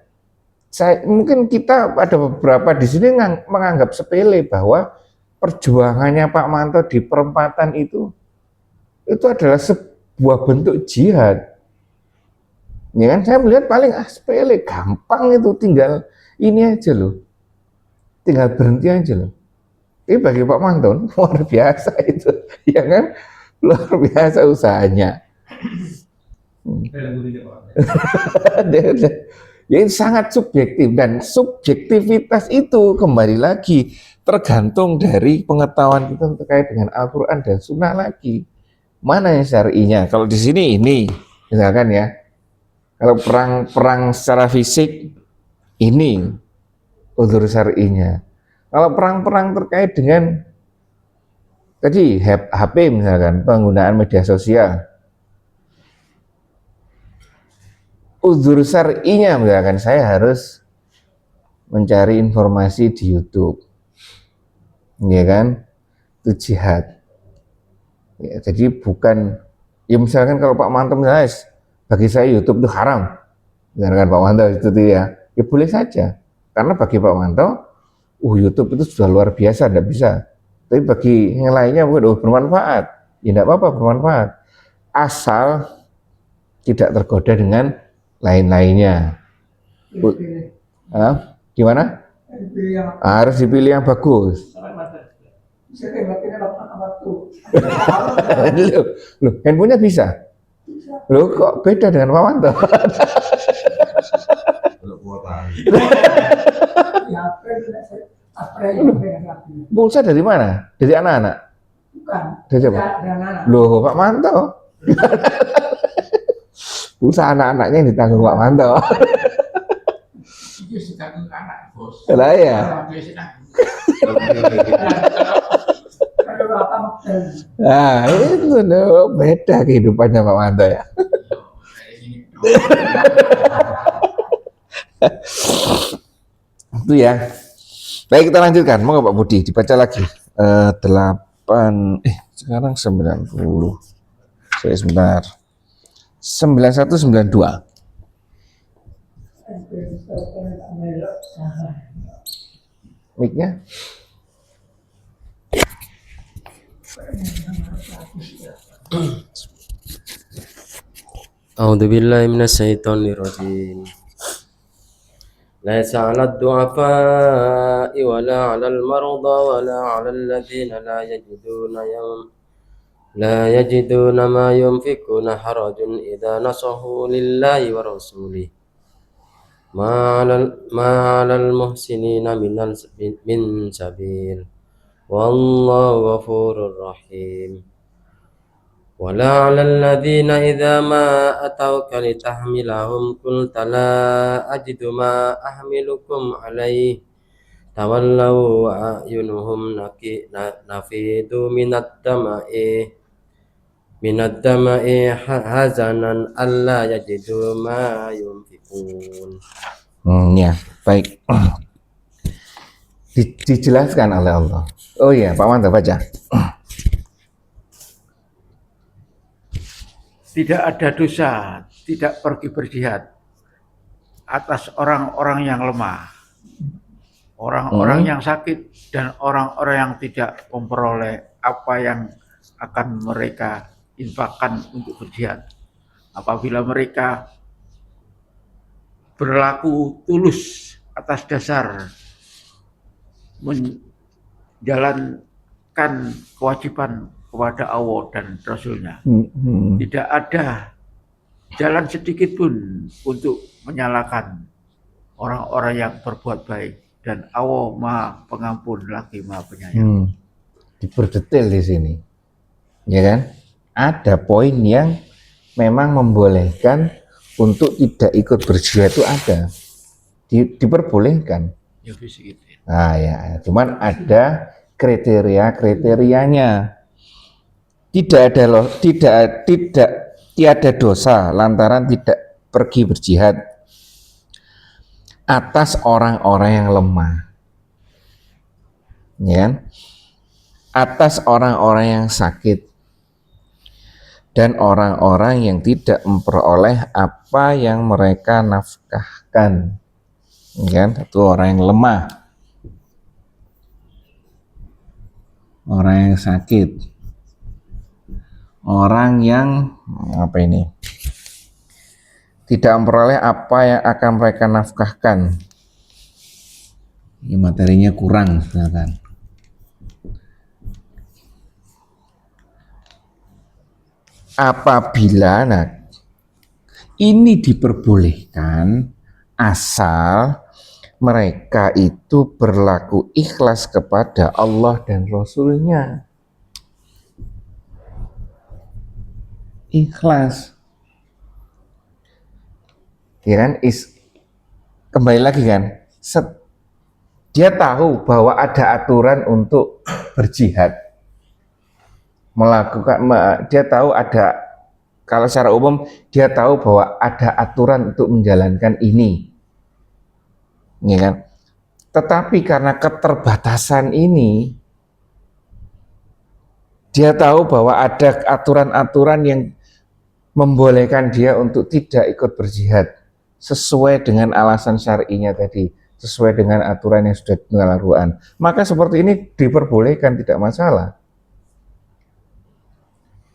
Mungkin kita ada beberapa di sini menganggap sepele bahwa perjuangannya Pak Manto di perempatan itu adalah sebuah bentuk jihad. Ya kan? Saya melihat paling sepele, gampang itu, tinggal ini aja loh. Tinggal berhenti aja loh. Ini bagi Pak Manto luar biasa itu, ya kan? Luar biasa usahanya. Ya, ini sangat subjektif, dan subjektivitas itu kembali lagi tergantung dari pengetahuan kita terkait dengan Al-Quran dan Sunnah lagi. Mana yang syar'inya? Kalau di sini ini, misalkan ya, kalau perang secara fisik ini uzur syar'inya. Kalau perang-perang terkait dengan tadi HP misalkan, penggunaan media sosial, uzur syar'inya misalkan saya harus mencari informasi di YouTube, ya kan, itu jihad. Ya, jadi bukan, ya misalkan kalau Pak Manto misalnya, bagi saya YouTube itu haram, misalkan Pak Manto itu ya boleh saja, karena bagi Pak Manto, YouTube itu sudah luar biasa, tidak bisa. Tapi bagi yang lainnya bermanfaat, ya tidak apa-apa bermanfaat, asal tidak tergoda dengan lain-lainnya. Gimana? Harus dipilih yang bagus. Loh, handphonenya bisa? Loh, kok beda dengan Pak Manto? Pulsa dari mana? Dari anak-anak? Bukan. Dari siapa? Loh, Pak Manto. Pulsa anak-anaknya yang ditanggung Pak Manto. Itu ditanggung anak, bos. Lah ya. Nah, itu beda kehidupannya Pak Manto ya. Itu ya. Baik, kita lanjutkan. Mau Pak Budi dibaca lagi. 9 90. Saya sebentar. 9192. Mic-nya. A'udzu billahi minasyaitonir rajim. ليس على الضعفاء ولا على المرضى ولا على الذين لا يجدون ما ينفقون حرج إذا نصحوا لله ورسوله ما على المحسنين من سبيل والله غفور رحيم ولا على الذين إذا ما أتوك لتحملهم قلت لا أجد ما أحملكم عليه تولوا وأعينهم نفيض من الدمع حزنا ألا يجدوا ما ينفقون. Ya, baik. Dijelaskan oleh Allah. Oh iya, Pak Manto baca. Tidak ada dosa, tidak pergi berjihad atas orang-orang yang lemah, orang-orang yang sakit, dan orang-orang yang tidak memperoleh apa yang akan mereka infakkan untuk berjihad. Apabila mereka berlaku tulus atas dasar menjalankan kewajiban kepada Allah dan Rasul-Nya. Tidak ada jalan sedikit pun untuk menyalahkan orang-orang yang berbuat baik dan Allah Maha Pengampun lagi Maha Penyayang. Diperdetail di sini, ya kan? Ada poin yang memang membolehkan untuk tidak ikut berjihad itu ada, diperbolehkan. Ya bisa gitu. Nah ya, cuman ada kriteria-kriterianya. Tidak tiada dosa lantaran tidak pergi berjihad atas orang-orang yang lemah, ya kan? Atas orang-orang yang sakit dan orang-orang yang tidak memperoleh apa yang mereka nafkahkan, ya kan? Itu orang yang lemah, orang yang sakit, orang yang apa ini, tidak memperoleh apa yang akan mereka nafkahkan. Ini materinya kurang, silakan. Apabila ini diperbolehkan asal mereka itu berlaku ikhlas kepada Allah dan Rasul-Nya. Ikhlas, ya kan? Kembali lagi kan, dia tahu bahwa ada aturan untuk berjihad, dia tahu ada, kalau secara umum dia tahu bahwa ada aturan untuk menjalankan ini, ya kan? Tetapi karena keterbatasan ini, dia tahu bahwa ada aturan-aturan yang membolehkan dia untuk tidak ikut berjihad sesuai dengan alasan syar'inya tadi, sesuai dengan aturan yang sudah ditentukan. Maka seperti ini diperbolehkan, tidak masalah.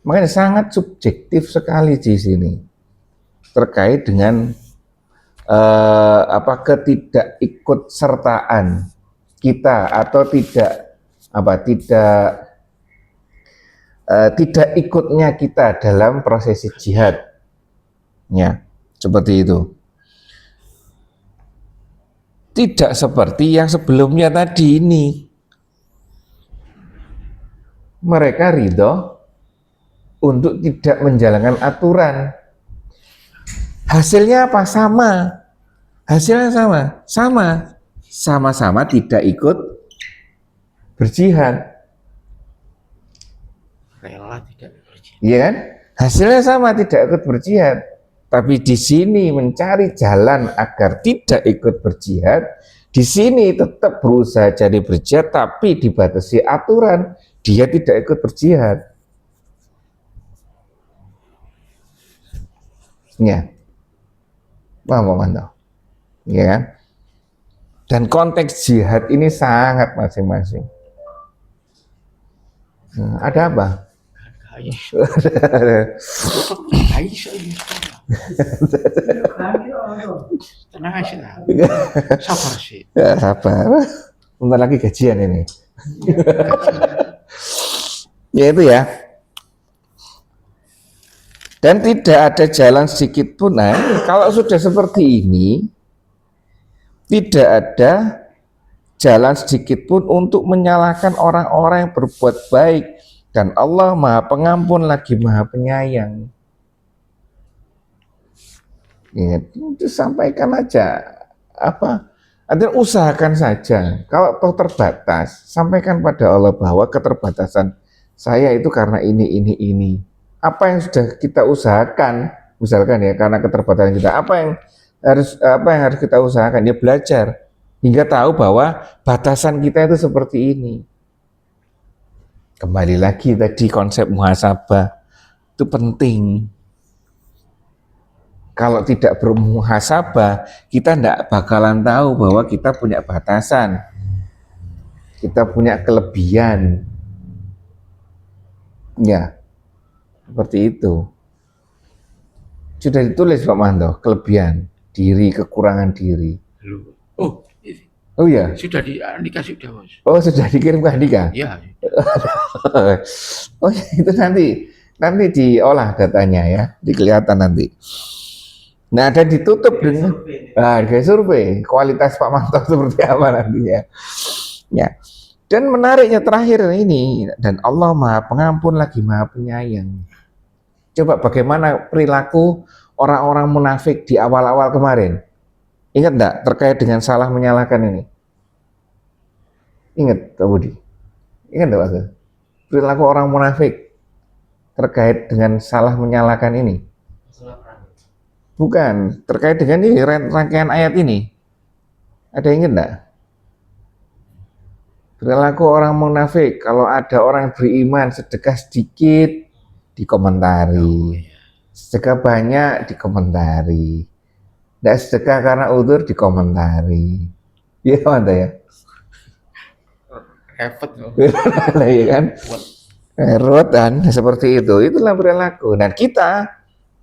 Makanya sangat subjektif sekali di sini terkait dengan ketidakikutsertaan kita atau tidak ikutnya kita dalam prosesi jihad, ya seperti itu. Tidak seperti yang sebelumnya tadi ini, mereka ridho untuk tidak menjalankan aturan. Hasilnya apa? Hasilnya sama-sama tidak ikut berjihad. Rela tidak berjihad. Iya kan? Hasilnya sama, tidak ikut berjihad. Tapi di sini mencari jalan agar tidak ikut berjihad. Di sini tetap berusaha jadi berjihad, tapi dibatasi aturan. Dia tidak ikut berjihad. Ya, paham mantap, ya kan? Dan konteks jihad ini sangat masing-masing. Ada apa? Tenang aja, sabar sih. Ya, sabar. Bentar lagi gajian ini. Ya itu ya. Dan tidak ada jalan sedikit pun. Nah, kalau sudah seperti ini, tidak ada jalan sedikit pun untuk menyalahkan orang-orang yang berbuat baik, dan Allah Maha Pengampun lagi Maha Penyayang. Ya, itu sampaikan aja artinya usahakan saja. Kalau toh terbatas, sampaikan pada Allah bahwa keterbatasan saya itu karena ini. Apa yang sudah kita usahakan, misalkan ya, karena keterbatasan kita, apa yang harus kita usahakan? Ya belajar hingga tahu bahwa batasan kita itu seperti ini. Kembali lagi tadi konsep muhasabah itu penting. Kalau tidak bermuhasabah, kita tidak bakalan tahu bahwa kita punya batasan, kita punya kelebihan. Ya, seperti itu. Sudah ditulis Pak Manto, kelebihan diri, kekurangan diri. Oh ya, Sudah dikasih udah, Bos. oh sudah dikirim ke Andika. Ya. Oh itu nanti diolah datanya ya, dikelihatan nanti. Nah, dan ditutup dengan kayak survei kualitas Pak Manto seperti apa nantinya. Ya. Dan menariknya terakhir ini, dan Allah Maha Pengampun lagi Maha Penyayang. Coba bagaimana perilaku orang-orang munafik di awal-awal kemarin? Ingat enggak terkait dengan salah menyalahkan ini? Ingat, Pak Budi? Ingat enggak, Pak? Perilaku orang munafik terkait dengan salah menyalahkan ini? Bukan, terkait dengan ini rangkaian ayat ini. Ada yang ingat enggak? Perilaku orang munafik, kalau ada orang beriman sedekah sedikit dikomentari, sedekah banyak dikomentari, tidak sedekah karena udzur dikomentari. Iya mana ya? Repot loh. Iya kan? Erotan seperti itu. Itulah perilaku. Dan kita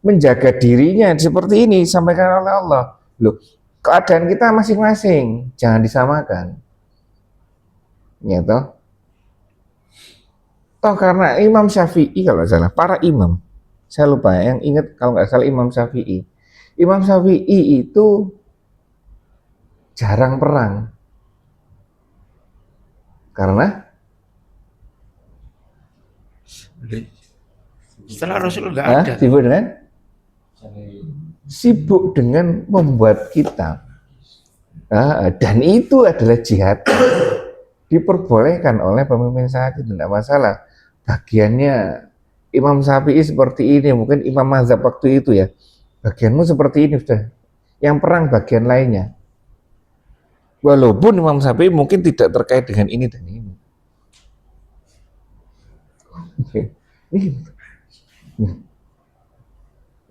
menjaga dirinya seperti ini sampaikan oleh Allah. Loh, keadaan kita masing-masing, jangan disamakan. Ya toh. Toh karena Imam Syafi'i kalau nggak salah, para imam, saya lupa yang ingat kalau nggak salah Imam Syafi'i. Imam Syafi'i itu jarang perang. Karena Setelah Rasul nggak ada. Sibuk dengan membuat kitab. Dan itu adalah jihad. Diperbolehkan oleh pemimpin saat itu, tidak masalah. Bagiannya Imam Syafi'i seperti ini, mungkin Imam Mazhab waktu itu ya. Bagianmu seperti ini sudah. Yang perang bagian lainnya. Walaupun Imam Syafi'i mungkin tidak terkait dengan ini dan ini.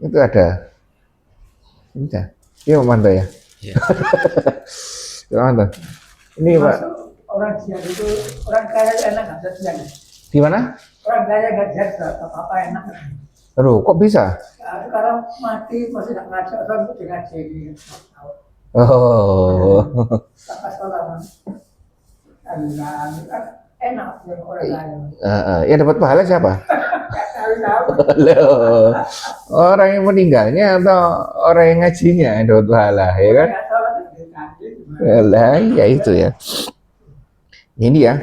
Itu ada. Ini Manto ya. Manto. Ini Pak. Orang jihad itu, orang kaya enak nggak bisa jihad. Di mana? Orang kaya nggak jihad, apa-apa enak. Aduh, kok bisa? Ya, sekarang mati masih nggak ngajak orang untuk ngaji. Oh. Apa sekolah kan? Enak ya orang kaya. Ya dapat pahala siapa? Tahu-tahu. Loh, orang yang meninggalnya atau orang yang ngajinya yang dapat pahala, ya kan? Lah, ya itu ya. Ini ya.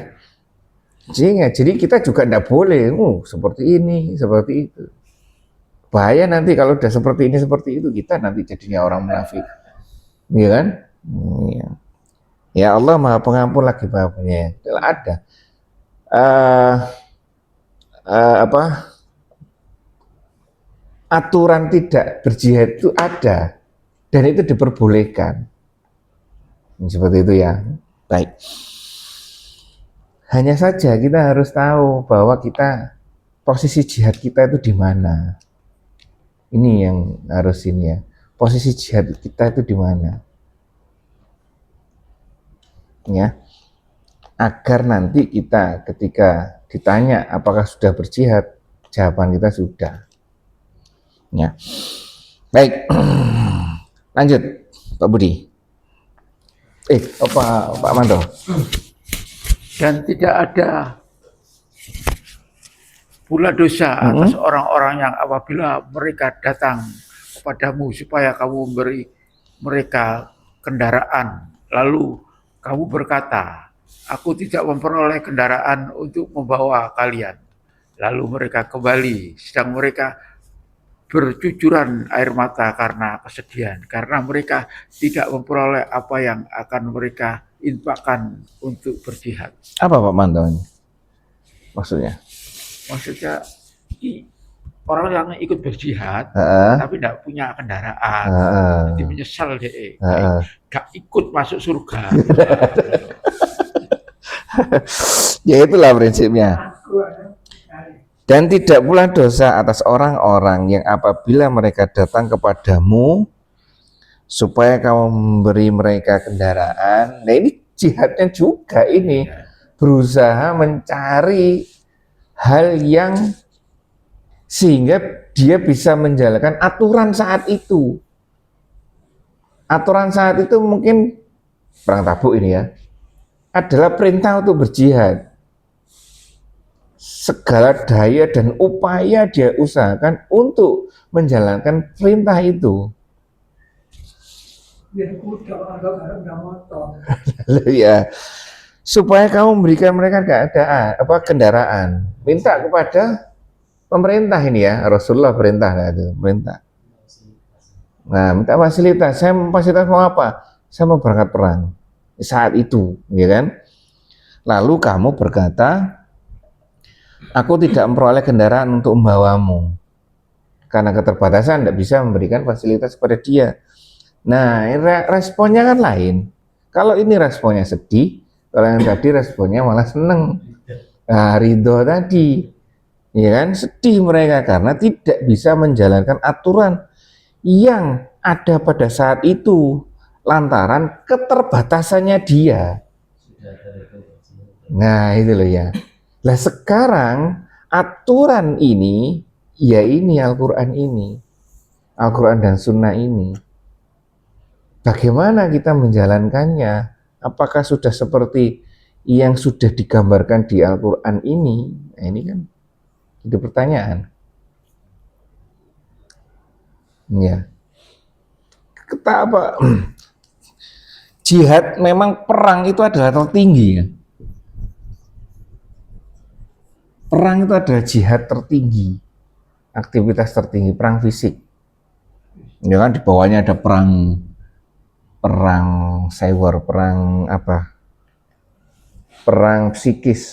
Jadi kita juga tidak boleh, seperti ini, seperti itu. Bahaya nanti kalau udah seperti ini, seperti itu, kita nanti jadinya orang munafik. Iya kan? Ya. Ya Allah Maha Pengampun lagi Maha Penyayang. Ada. Aturan tidak berjihad itu ada. Dan itu diperbolehkan. Seperti itu ya. Baik. Hanya saja kita harus tahu bahwa kita posisi jihad kita itu di mana. Ini yang harus ini ya. Posisi jihad kita itu di mana. Ya. Agar nanti kita ketika ditanya apakah sudah berjihad, jawaban kita sudah. Ya. Baik. Lanjut Pak Budi. Pak Manto. Dan tidak ada pula dosa atas orang-orang yang apabila mereka datang kepadamu supaya kamu memberi mereka kendaraan, lalu kamu berkata, aku tidak memperoleh kendaraan untuk membawa kalian. Lalu mereka kembali, sedang mereka bercucuran air mata karena kesedihan, karena mereka tidak memperoleh apa yang akan mereka infakkan untuk berjihad. Apa Pak Manto ini? Maksudnya orang yang ikut berjihad tapi tidak punya kendaraan, jadi menyesal deh, gak ikut masuk surga. Ya itulah prinsipnya. Dan tidak pula dosa atas orang-orang yang apabila mereka datang kepadamu supaya kamu memberi mereka kendaraan. Nah ini jihadnya juga ini. Berusaha mencari hal yang sehingga dia bisa menjalankan aturan saat itu. Aturan saat itu mungkin perang Tabuk ini ya. Adalah perintah untuk berjihad. Segala daya dan upaya dia usahakan untuk menjalankan perintah itu. Biar kuda kalau nggak motor. Ya, supaya kamu memberikan mereka keadaan apa kendaraan, minta kepada pemerintah ini ya, Rasulullah perintah nggak itu, perintah. Nah, minta fasilitas. Saya fasilitas mau apa? Saya mau berangkat perang saat itu, ya kan? Lalu kamu berkata, aku tidak memperoleh kendaraan untuk membawamu karena keterbatasan, tidak bisa memberikan fasilitas kepada dia. Nah, responnya kan lain. Kalau ini responnya sedih, kalau yang tadi responnya malah seneng. Nah, ridho tadi, ya kan? Sedih mereka karena tidak bisa menjalankan aturan yang ada pada saat itu lantaran keterbatasannya dia. Nah, itu loh ya. Nah, sekarang aturan ini, ya ini Al-Quran ini, Al-Quran dan Sunnah ini. Bagaimana kita menjalankannya? Apakah sudah seperti yang sudah digambarkan di Al-Quran ini? Nah, ini kan itu pertanyaan. Ya. Kita apa? Jihad memang perang itu adalah tertinggi ya. Perang itu adalah jihad tertinggi, aktivitas tertinggi, perang fisik. Ya kan di bawahnya ada perang cyber, perang apa? Perang psikis,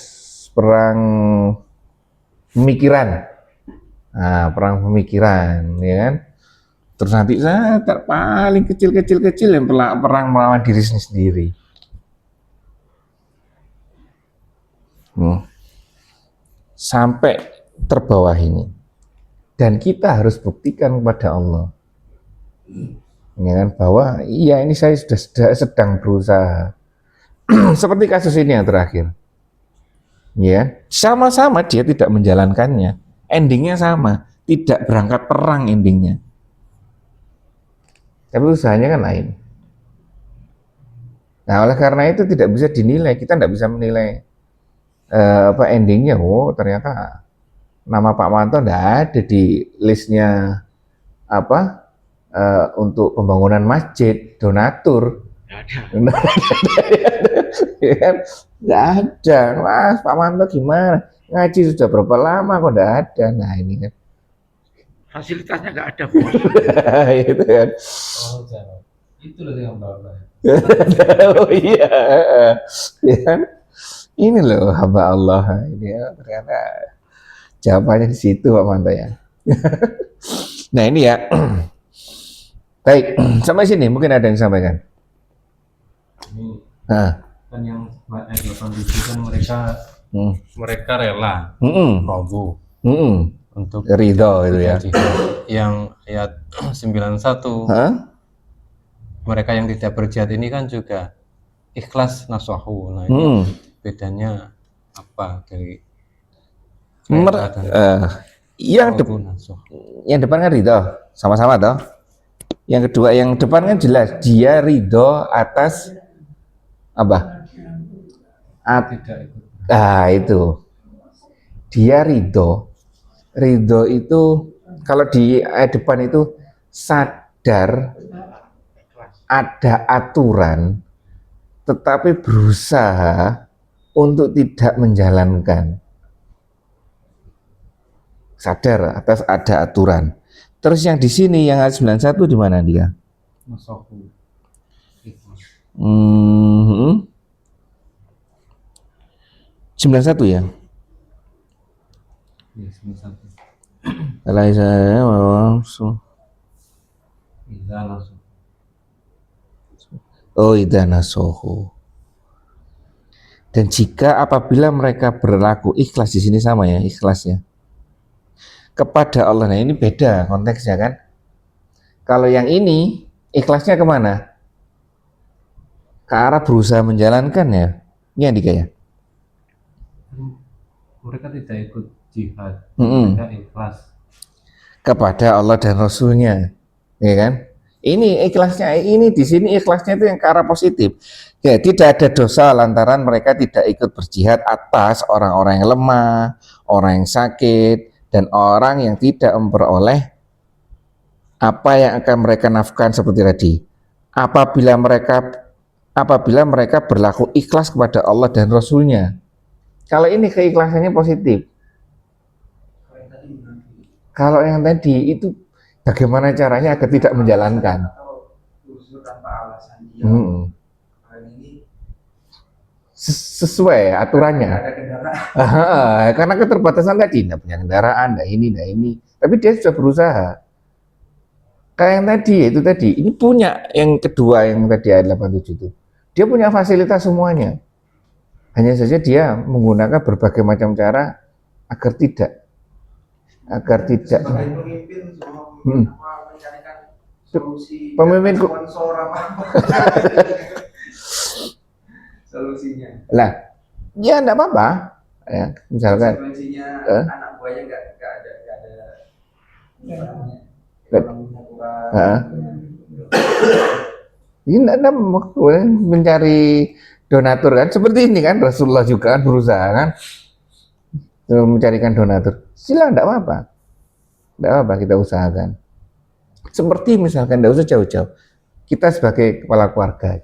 perang pemikiran. Nah, perang pemikiran, ya kan? Terus nanti saya paling kecil yang perang melawan diri sendiri. Sampai terbawah ini. Dan kita harus buktikan kepada Allah, ya kan, bahwa iya ini saya sudah sedang berusaha. Seperti kasus ini yang terakhir, ya sama-sama dia tidak menjalankannya, endingnya sama, tidak berangkat perang endingnya. Tapi usahanya kan lain. Nah, oleh karena itu tidak bisa dinilai, kita tidak bisa menilai apa endingnya. Oh, ternyata nama Pak Manto tidak ada di listnya apa untuk pembangunan masjid, donatur. Nggak ada. Mas, Pak Manto gimana? Ngaji sudah berapa lama kok nggak ada? Nah, ini kan. Fasilitasnya nggak ada, Bos. Itu kan. Oh, jangan. Itu loh yang bapak. Oh iya. Ya kan? Ini loh hamba Allah. Ini ya, ternyata jawabannya di situ Pak Manto ya. Nah, ini ya. Baik, sampai sini mungkin ada yang disampaikan. Ini Nah. kan yang ayat 8 itu kan mereka rela roboh untuk Ridho itu ya. Yang ayat 91 mereka yang tidak berjihad ini kan juga ikhlas nasahu. Nah, ini bedanya apa dari yang depan kan ridho sama-sama toh. Yang kedua yang depan kan jelas dia ridho atas apa? Itu dia ridho itu kalau di depan itu sadar ada aturan tetapi berusaha untuk tidak menjalankan, sadar atas ada aturan. Terus yang di sini yang ayat 91 di mana dia? 91 ya? Kalau saya langsung. Oh, idana soho. Dan jika apabila mereka berlaku ikhlas, di sini sama ya ikhlasnya kepada Allah. Nah, ini beda konteksnya kan. Kalau yang ini ikhlasnya kemana? Ke arah berusaha menjalankan ya. Ini yang dikaya. Mereka tidak ikut jihad, mereka ikhlas kepada Allah dan Rasulnya, ya kan? Ini ikhlasnya, ini di sini ikhlasnya itu yang ke arah positif. Ya, tidak ada dosa lantaran mereka tidak ikut berjihad atas orang-orang yang lemah, orang yang sakit, dan orang yang tidak memperoleh apa yang akan mereka nafkahkan seperti tadi. apabila mereka berlaku ikhlas kepada Allah dan Rasul-Nya. Kalau ini keikhlasannya positif. Kalau yang tadi itu bagaimana caranya agar tidak menjalankan? Tanpa alasan dia. Ini Sesuai aturannya. ada kendaraan. Karena keterbatasan tadi, nggak punya kendaraan, nggak ini. Tapi dia sudah berusaha. Kayak yang tadi, itu tadi. Ini punya yang kedua yang tadi ayat 87 itu. Dia punya fasilitas semuanya. Hanya saja dia menggunakan berbagai macam cara agar tidak Sebagai pemimpin semua mencarikan solusi. Pemimpin sponsor apa? Solusinya. lah, ya enggak apa-apa. Ya, misalkan Konsekuensinya anak buahnya nggak ada ini enggak mencari donatur kan, seperti ini kan Rasulullah juga kan berusaha kan mencarikan donatur. Silakan, enggak apa-apa kita usahakan. Seperti misalkan enggak usah jauh-jauh. Kita sebagai kepala keluarga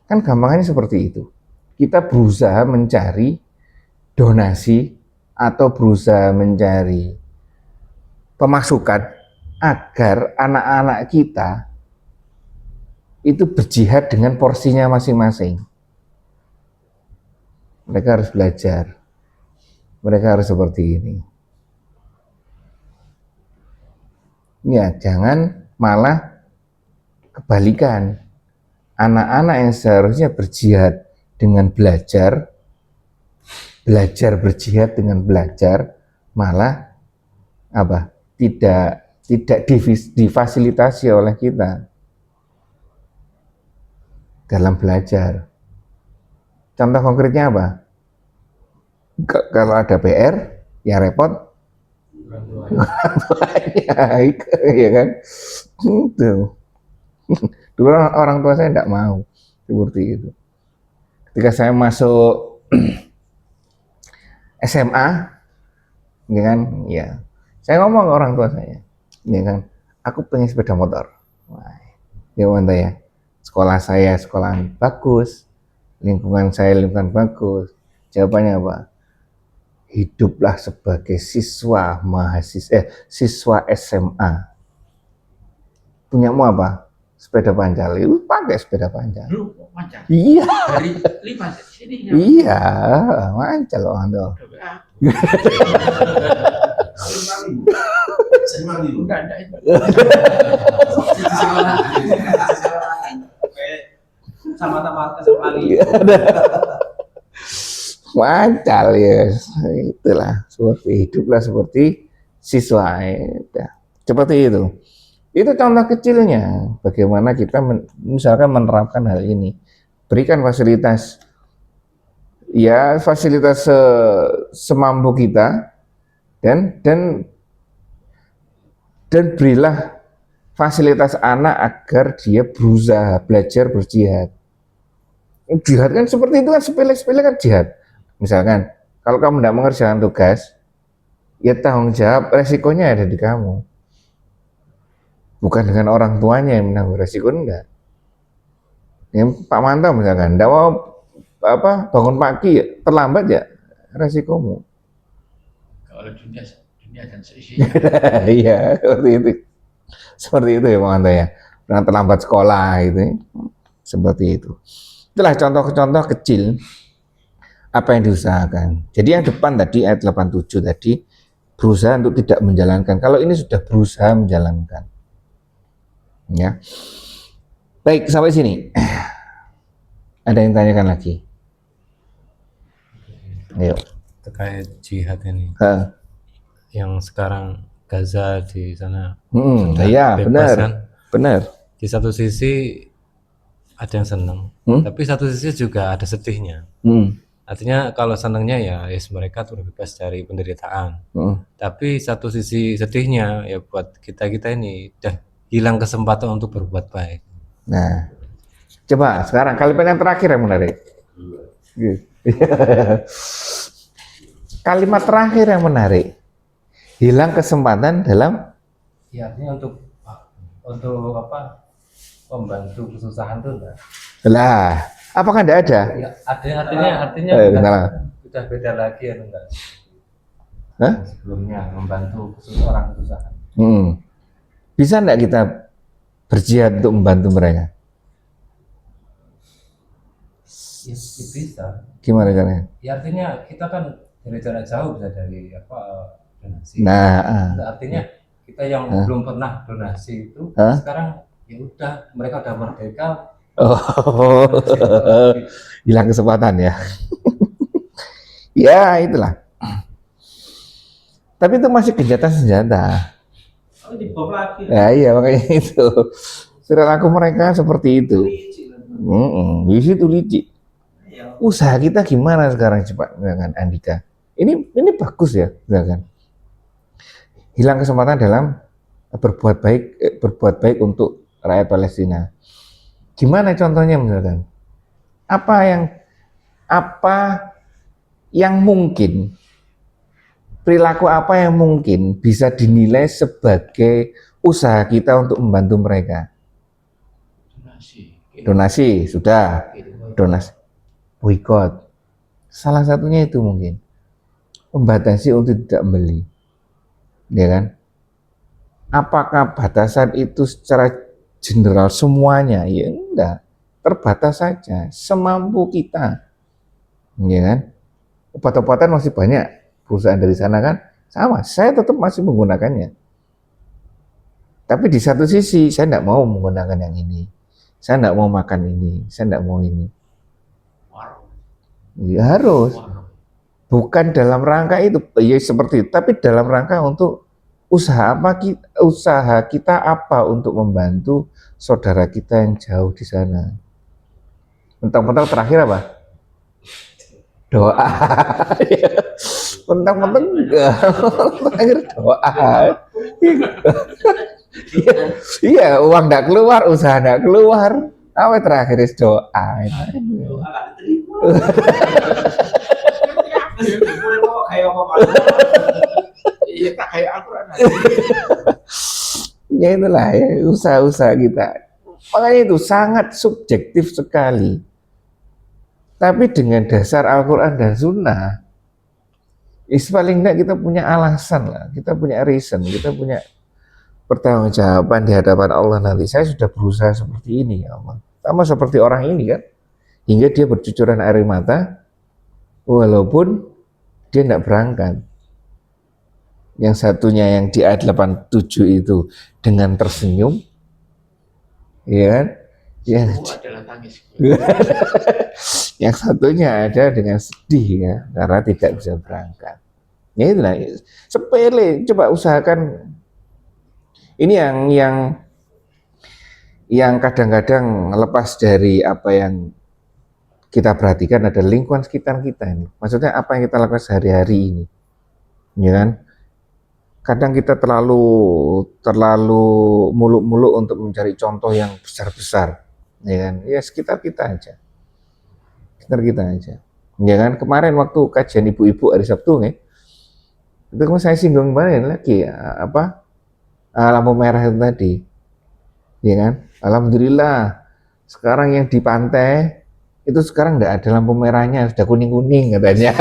kan gampangannya seperti itu. Kita berusaha mencari donasi atau berusaha mencari pemasukan agar anak-anak kita itu berjihad dengan porsinya masing-masing. Mereka harus belajar. Mereka harus seperti ini. Ya, jangan malah kebalikan. Anak-anak yang seharusnya berjihad dengan belajar berjihad dengan belajar, malah apa? Tidak difasilitasi oleh kita dalam belajar. Contoh konkretnya apa? Kalau ada PR, ya repot. Ya kan? Itu. Dulu orang tua saya tidak mau seperti itu. Ketika saya masuk SMA, ya kan, ya, saya ngomong ke orang tua saya, ya kan, aku pengen sepeda motor. Wah, ya mantap ya. Sekolah saya sekolah bagus, lingkungan saya lingkungan bagus. Jawabannya apa? Hiduplah sebagai siswa SMA. Punyamu apa? Sepeda pancal. Itu pakai sepeda pancal. Lu mancal. Iya. Dari 5 sini. Iya, mancal loh Anda. Enggak ada itu. Sama-sama sekali. Mancal ya. Itulah seperti hiduplah seperti siswa. Seperti itu. Itu contoh kecilnya, bagaimana kita misalkan menerapkan hal ini. Berikan fasilitas, ya fasilitas semampu kita, dan berilah fasilitas anak agar dia berusaha, belajar, berjihad. Jihad kan seperti itu kan, sepele-sepele kan jihad. Misalkan, kalau kamu tidak mengerjakan tugas, ya tanggung jawab resikonya ada di kamu. Bukan dengan orang tuanya yang menanggung resiko, enggak. Yang Pak Manto misalkan, enggak mau bangun pagi, terlambat ya, resikomu. Kalau dunia dan seisinya. Iya, seperti itu ya Pak Manto ya. Pernah terlambat sekolah gitu, seperti itu. Itulah contoh-contoh kecil apa yang diusahakan. Jadi yang depan tadi ayat 87 tadi berusaha untuk tidak menjalankan. Kalau ini sudah berusaha menjalankan. Ya, baik sampai sini. Ada yang tanyakan lagi? Ayo. Terkait jihad ini, yang sekarang Gaza di sana ya benar, kan? Benar. Di satu sisi ada yang senang, tapi satu sisi juga ada sedihnya. Artinya kalau senangnya ya mereka terbebas dari penderitaan. Tapi satu sisi sedihnya ya buat kita ini udah hilang kesempatan untuk berbuat baik. Nah, coba sekarang kalimat yang terakhir yang menarik. Kalimat terakhir yang menarik. Hilang kesempatan dalam Ya artinya untuk apa? membantu kesusahan tuh enggak. Lah, apakah enggak ada? Ya, artinya udah beda lagi ya enggak? Hah? Sebelumnya membantu orang kesusahan. Bisa enggak kita berjihad untuk membantu mereka? Ya, bisa. Gimana caranya? Ya artinya kita kan dari jarak jauh bisa dari donasi. Nah, Artinya kita yang belum pernah donasi itu sekarang ya udah mereka udah merdeka. oh, hilang kesempatan ya. Ya itulah. Tapi itu masih gencatan senjata. Oh, dibom lagi. Ya iya makanya itu. Perilaku mereka seperti itu. Di situ licik. Usaha kita gimana sekarang cepat dengan Andika? Ini bagus ya, misalkan. Hilang kesempatan dalam berbuat baik untuk rakyat Palestina. Gimana contohnya misalkan? Apa yang mungkin, perilaku apa yang mungkin bisa dinilai sebagai usaha kita untuk membantu mereka? Donasi sudah, donasi, boikot. Salah satunya itu mungkin membatasi untuk tidak membeli, ya kan? Apakah batasan itu secara general semuanya? Ya enggak, terbatas saja, semampu kita, ya kan? Obat-obatan masih banyak perusahaan dari sana kan, sama, saya tetap masih menggunakannya. Tapi di satu sisi saya enggak mau menggunakan yang ini, saya enggak mau makan ini, saya enggak mau ini. Ya harus, bukan dalam rangka itu, ya seperti itu, tapi dalam rangka untuk usaha kita apa untuk membantu saudara kita yang jauh di sana. Mentang-mentang terakhir apa? Doa. Mentang-mentang terakhir doa. Iya, uang enggak keluar, usaha enggak keluar. Apa terakhir is doa. Iya, tak kayak Al-Quran. Ya itulah ya, usaha-usaha kita. Makanya itu sangat subjektif sekali. Tapi dengan dasar Al-Quran dan Sunnah, paling enggak kita punya alasan lah, kita punya reason, kita punya pertanggungjawaban di hadapan Allah nanti. Saya sudah berusaha seperti ini ya Allah. Sama seperti orang ini kan, hingga dia bercucuran air mata, walaupun dia tidak berangkat. Yang satunya yang di ayat 87 itu dengan tersenyum, ya kan? Yang satunya ada dengan sedih ya, karena tidak bisa berangkat. Ya itulah, sepele. Coba usahakan. Ini yang kadang-kadang lepas dari apa yang kita perhatikan ada lingkungan sekitar kita ini. Maksudnya apa yang kita lakukan sehari-hari ini, ya kan? Kadang kita terlalu muluk-muluk untuk mencari contoh yang besar-besar, ya kan? Ya sekitar kita aja, ya kan? Kemarin waktu kajian ibu-ibu hari Sabtu nih, itu saya singgung kemarin lagi lampu merah itu tadi, ya kan? Alhamdulillah sekarang yang di pantai itu sekarang enggak ada lampu merahnya, sudah kuning-kuning katanya.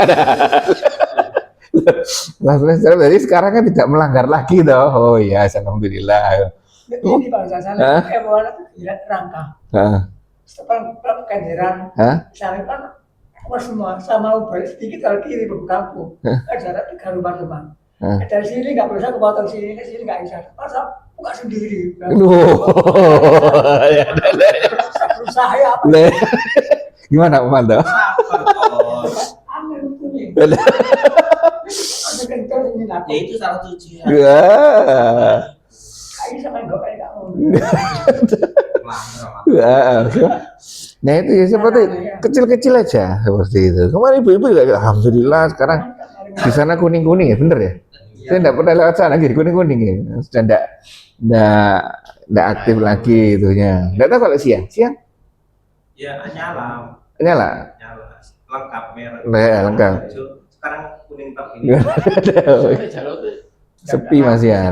Jadi sekarang kan tidak melanggar lagi toh. Oh iya, alhamdulillah. Ini Pak Zasana, ewan itu rangka. Setelah kendaraan, saya kan semua sama balik sedikit kalau kiri ke kampung. Jarak 3 rumah. Dari sini nggak bisa ke bawah sini nggak bisa. Masa buka sendiri. Berusaha ya apa? Gimana Pak Manto? Aneh itu nih. Ya itu salah tujuan. Ya. Kayak sama yang kayak nggak mau. Nah itu ya seperti kecil-kecil aja seperti itu. Kemarin ibu-ibu juga alhamdulillah sekarang di sana kuning-kuning ya, bener ya? Saya enggak pernah lewat sana lagi kuning-kuning ya. Sudah enggak aktif lagi itunya. Enggak tahu kalau siang. Ya nyala. Lengkap merah. Ya, lengkap. Sekarang kuning tak ini. Sepi masih ya.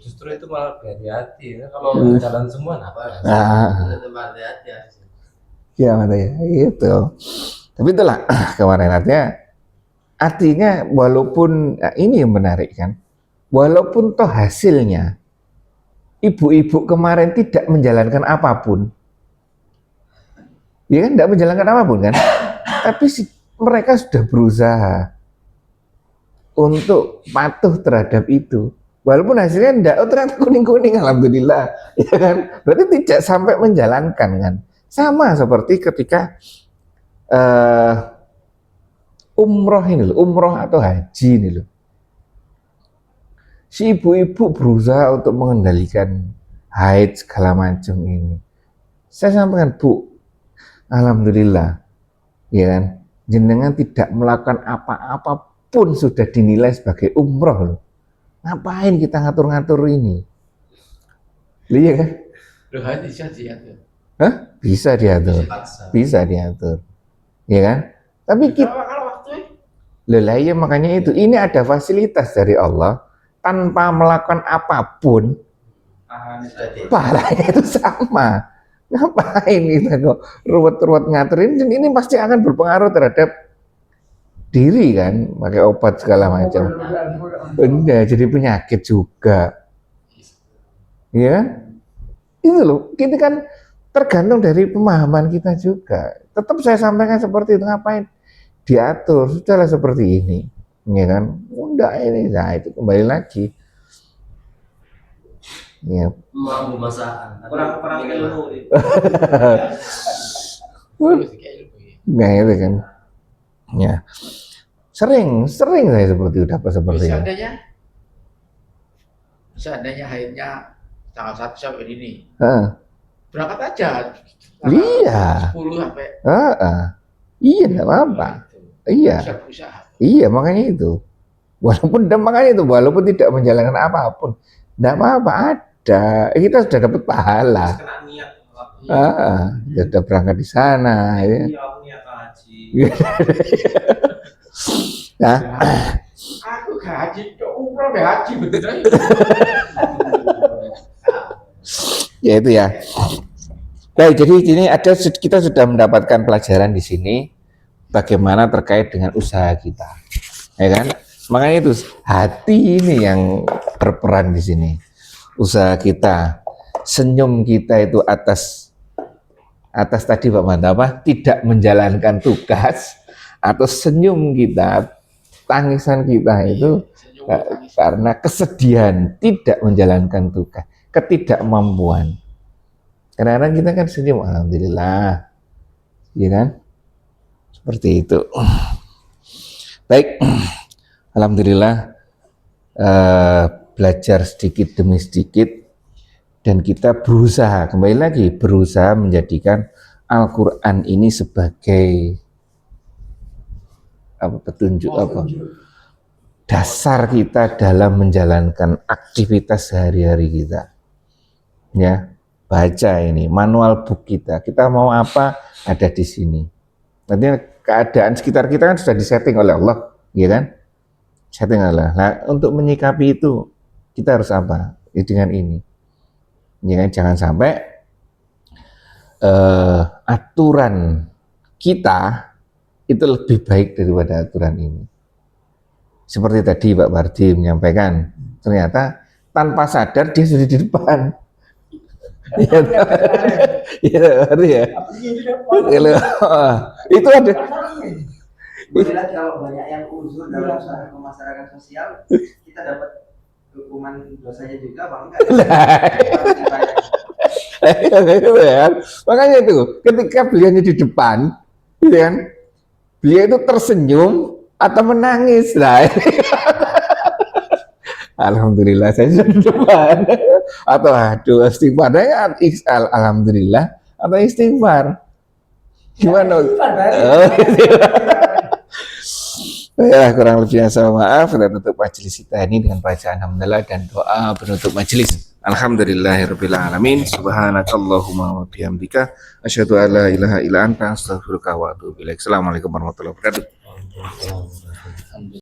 justru itu malah hati-hati. Kalau jalan semua apa? Tetap hati-hati. Ya makanya itu. Tapi itulah kemarin artinya walaupun ini yang menarik kan, walaupun toh hasilnya ibu-ibu kemarin tidak menjalankan apapun, ya kan, tidak menjalankan apapun kan, tapi mereka sudah berusaha untuk patuh terhadap itu, walaupun hasilnya tidak, oh ternyata kuning-kuning, alhamdulillah, ya kan, berarti tidak sampai menjalankan kan, sama seperti ketika umroh ini loh, umroh atau haji ini loh. Si ibu-ibu berusaha untuk mengendalikan haid segala macam ini. Saya sampaikan, Bu, alhamdulillah, ya kan, jenengan tidak melakukan apa-apa pun sudah dinilai sebagai umroh loh. Ngapain kita ngatur-ngatur ini? Iya kan? Hah? Bisa diatur. Bisa diatur. Ya kan? Tapi kita lah ya makanya itu, ini ada fasilitas dari Allah tanpa melakukan apapun, pahalanya itu sama. Ngapain kita kok ruwet-ruwet ngaturin? Dan ini pasti akan berpengaruh terhadap diri kan, pakai obat segala macam. Benda jadi penyakit juga. Ya, itu loh. Ini kan tergantung dari pemahaman kita juga. Tetap saya sampaikan seperti itu, ngapain diatur, sudahlah seperti ini, ya kan? Udah ini, nah itu kembali lagi. Ya. Mau masakan. Kurang ilmu. Nah itu kan. Ya. Sering saya seperti itu, dapat seperti itu. Seandainya haidnya tanggal 1 sampai ini. Berangkat aja. Iya. 10 sampai. Iya, enggak apa-apa. Iya. Iya, makanya itu. Walaupun tidak menjalankan apapun, enggak apa-apa, ada. Kita sudah dapat pahala. Sudah berangkat di sana, ya. Nah, aku gaji, umroh haji betul. Ya itu ya. Baik, jadi ini kita sudah mendapatkan pelajaran di sini bagaimana terkait dengan usaha kita, ya kan? Makanya itu hati ini yang berperan di sini. Usaha kita, senyum kita itu atas tadi Pak Manta apa? Tidak menjalankan tugas, atau senyum kita, tangisan kita itu karena kesedihan tidak menjalankan tugas, ketidakmampuan. Kadang-kadang kita kan senyum, alhamdulillah, ya kan? Seperti itu. Baik, alhamdulillah, belajar sedikit demi sedikit, dan kita berusaha, kembali lagi, berusaha menjadikan Al-Quran ini sebagai petunjuk, dasar kita dalam menjalankan aktivitas sehari-hari kita. Ya. Baca ini manual book kita mau apa, ada di sini. Nanti keadaan sekitar kita kan sudah disetting oleh Allah, ya kan? Setting Allah. Nah, untuk menyikapi itu kita harus apa? Dengan ini, ya kan? Jangan sampai aturan kita itu lebih baik daripada aturan ini. Seperti tadi Pak Bardi menyampaikan, ternyata tanpa sadar dia sudah di depan. Iya, ya. Itu ada. Bila kalau banyak yang uzur dalam usaha pemasarakatan sosial, kita dapat hukuman dosanya juga, Bang. Makanya itu, ketika beliaunya di depan, gitu kan, beliau itu tersenyum atau menangis lah. Alhamdulillah saya sudah di depan. Atau aduh istighfar, alhamdulillah atau istighfar. Gimana? Ya, kurang lebihnya saya maaf. Kita tutup majelis kita ini dengan bacaan alhamdulillah dan doa penutup majelis. Alhamdulillahirabbil alamin. Subhanakallahumma wa bihamdika asyhadu an la ilaha illa anta astaghfiruka wa atubu ilaik. Assalamualaikum warahmatullahi wabarakatuh.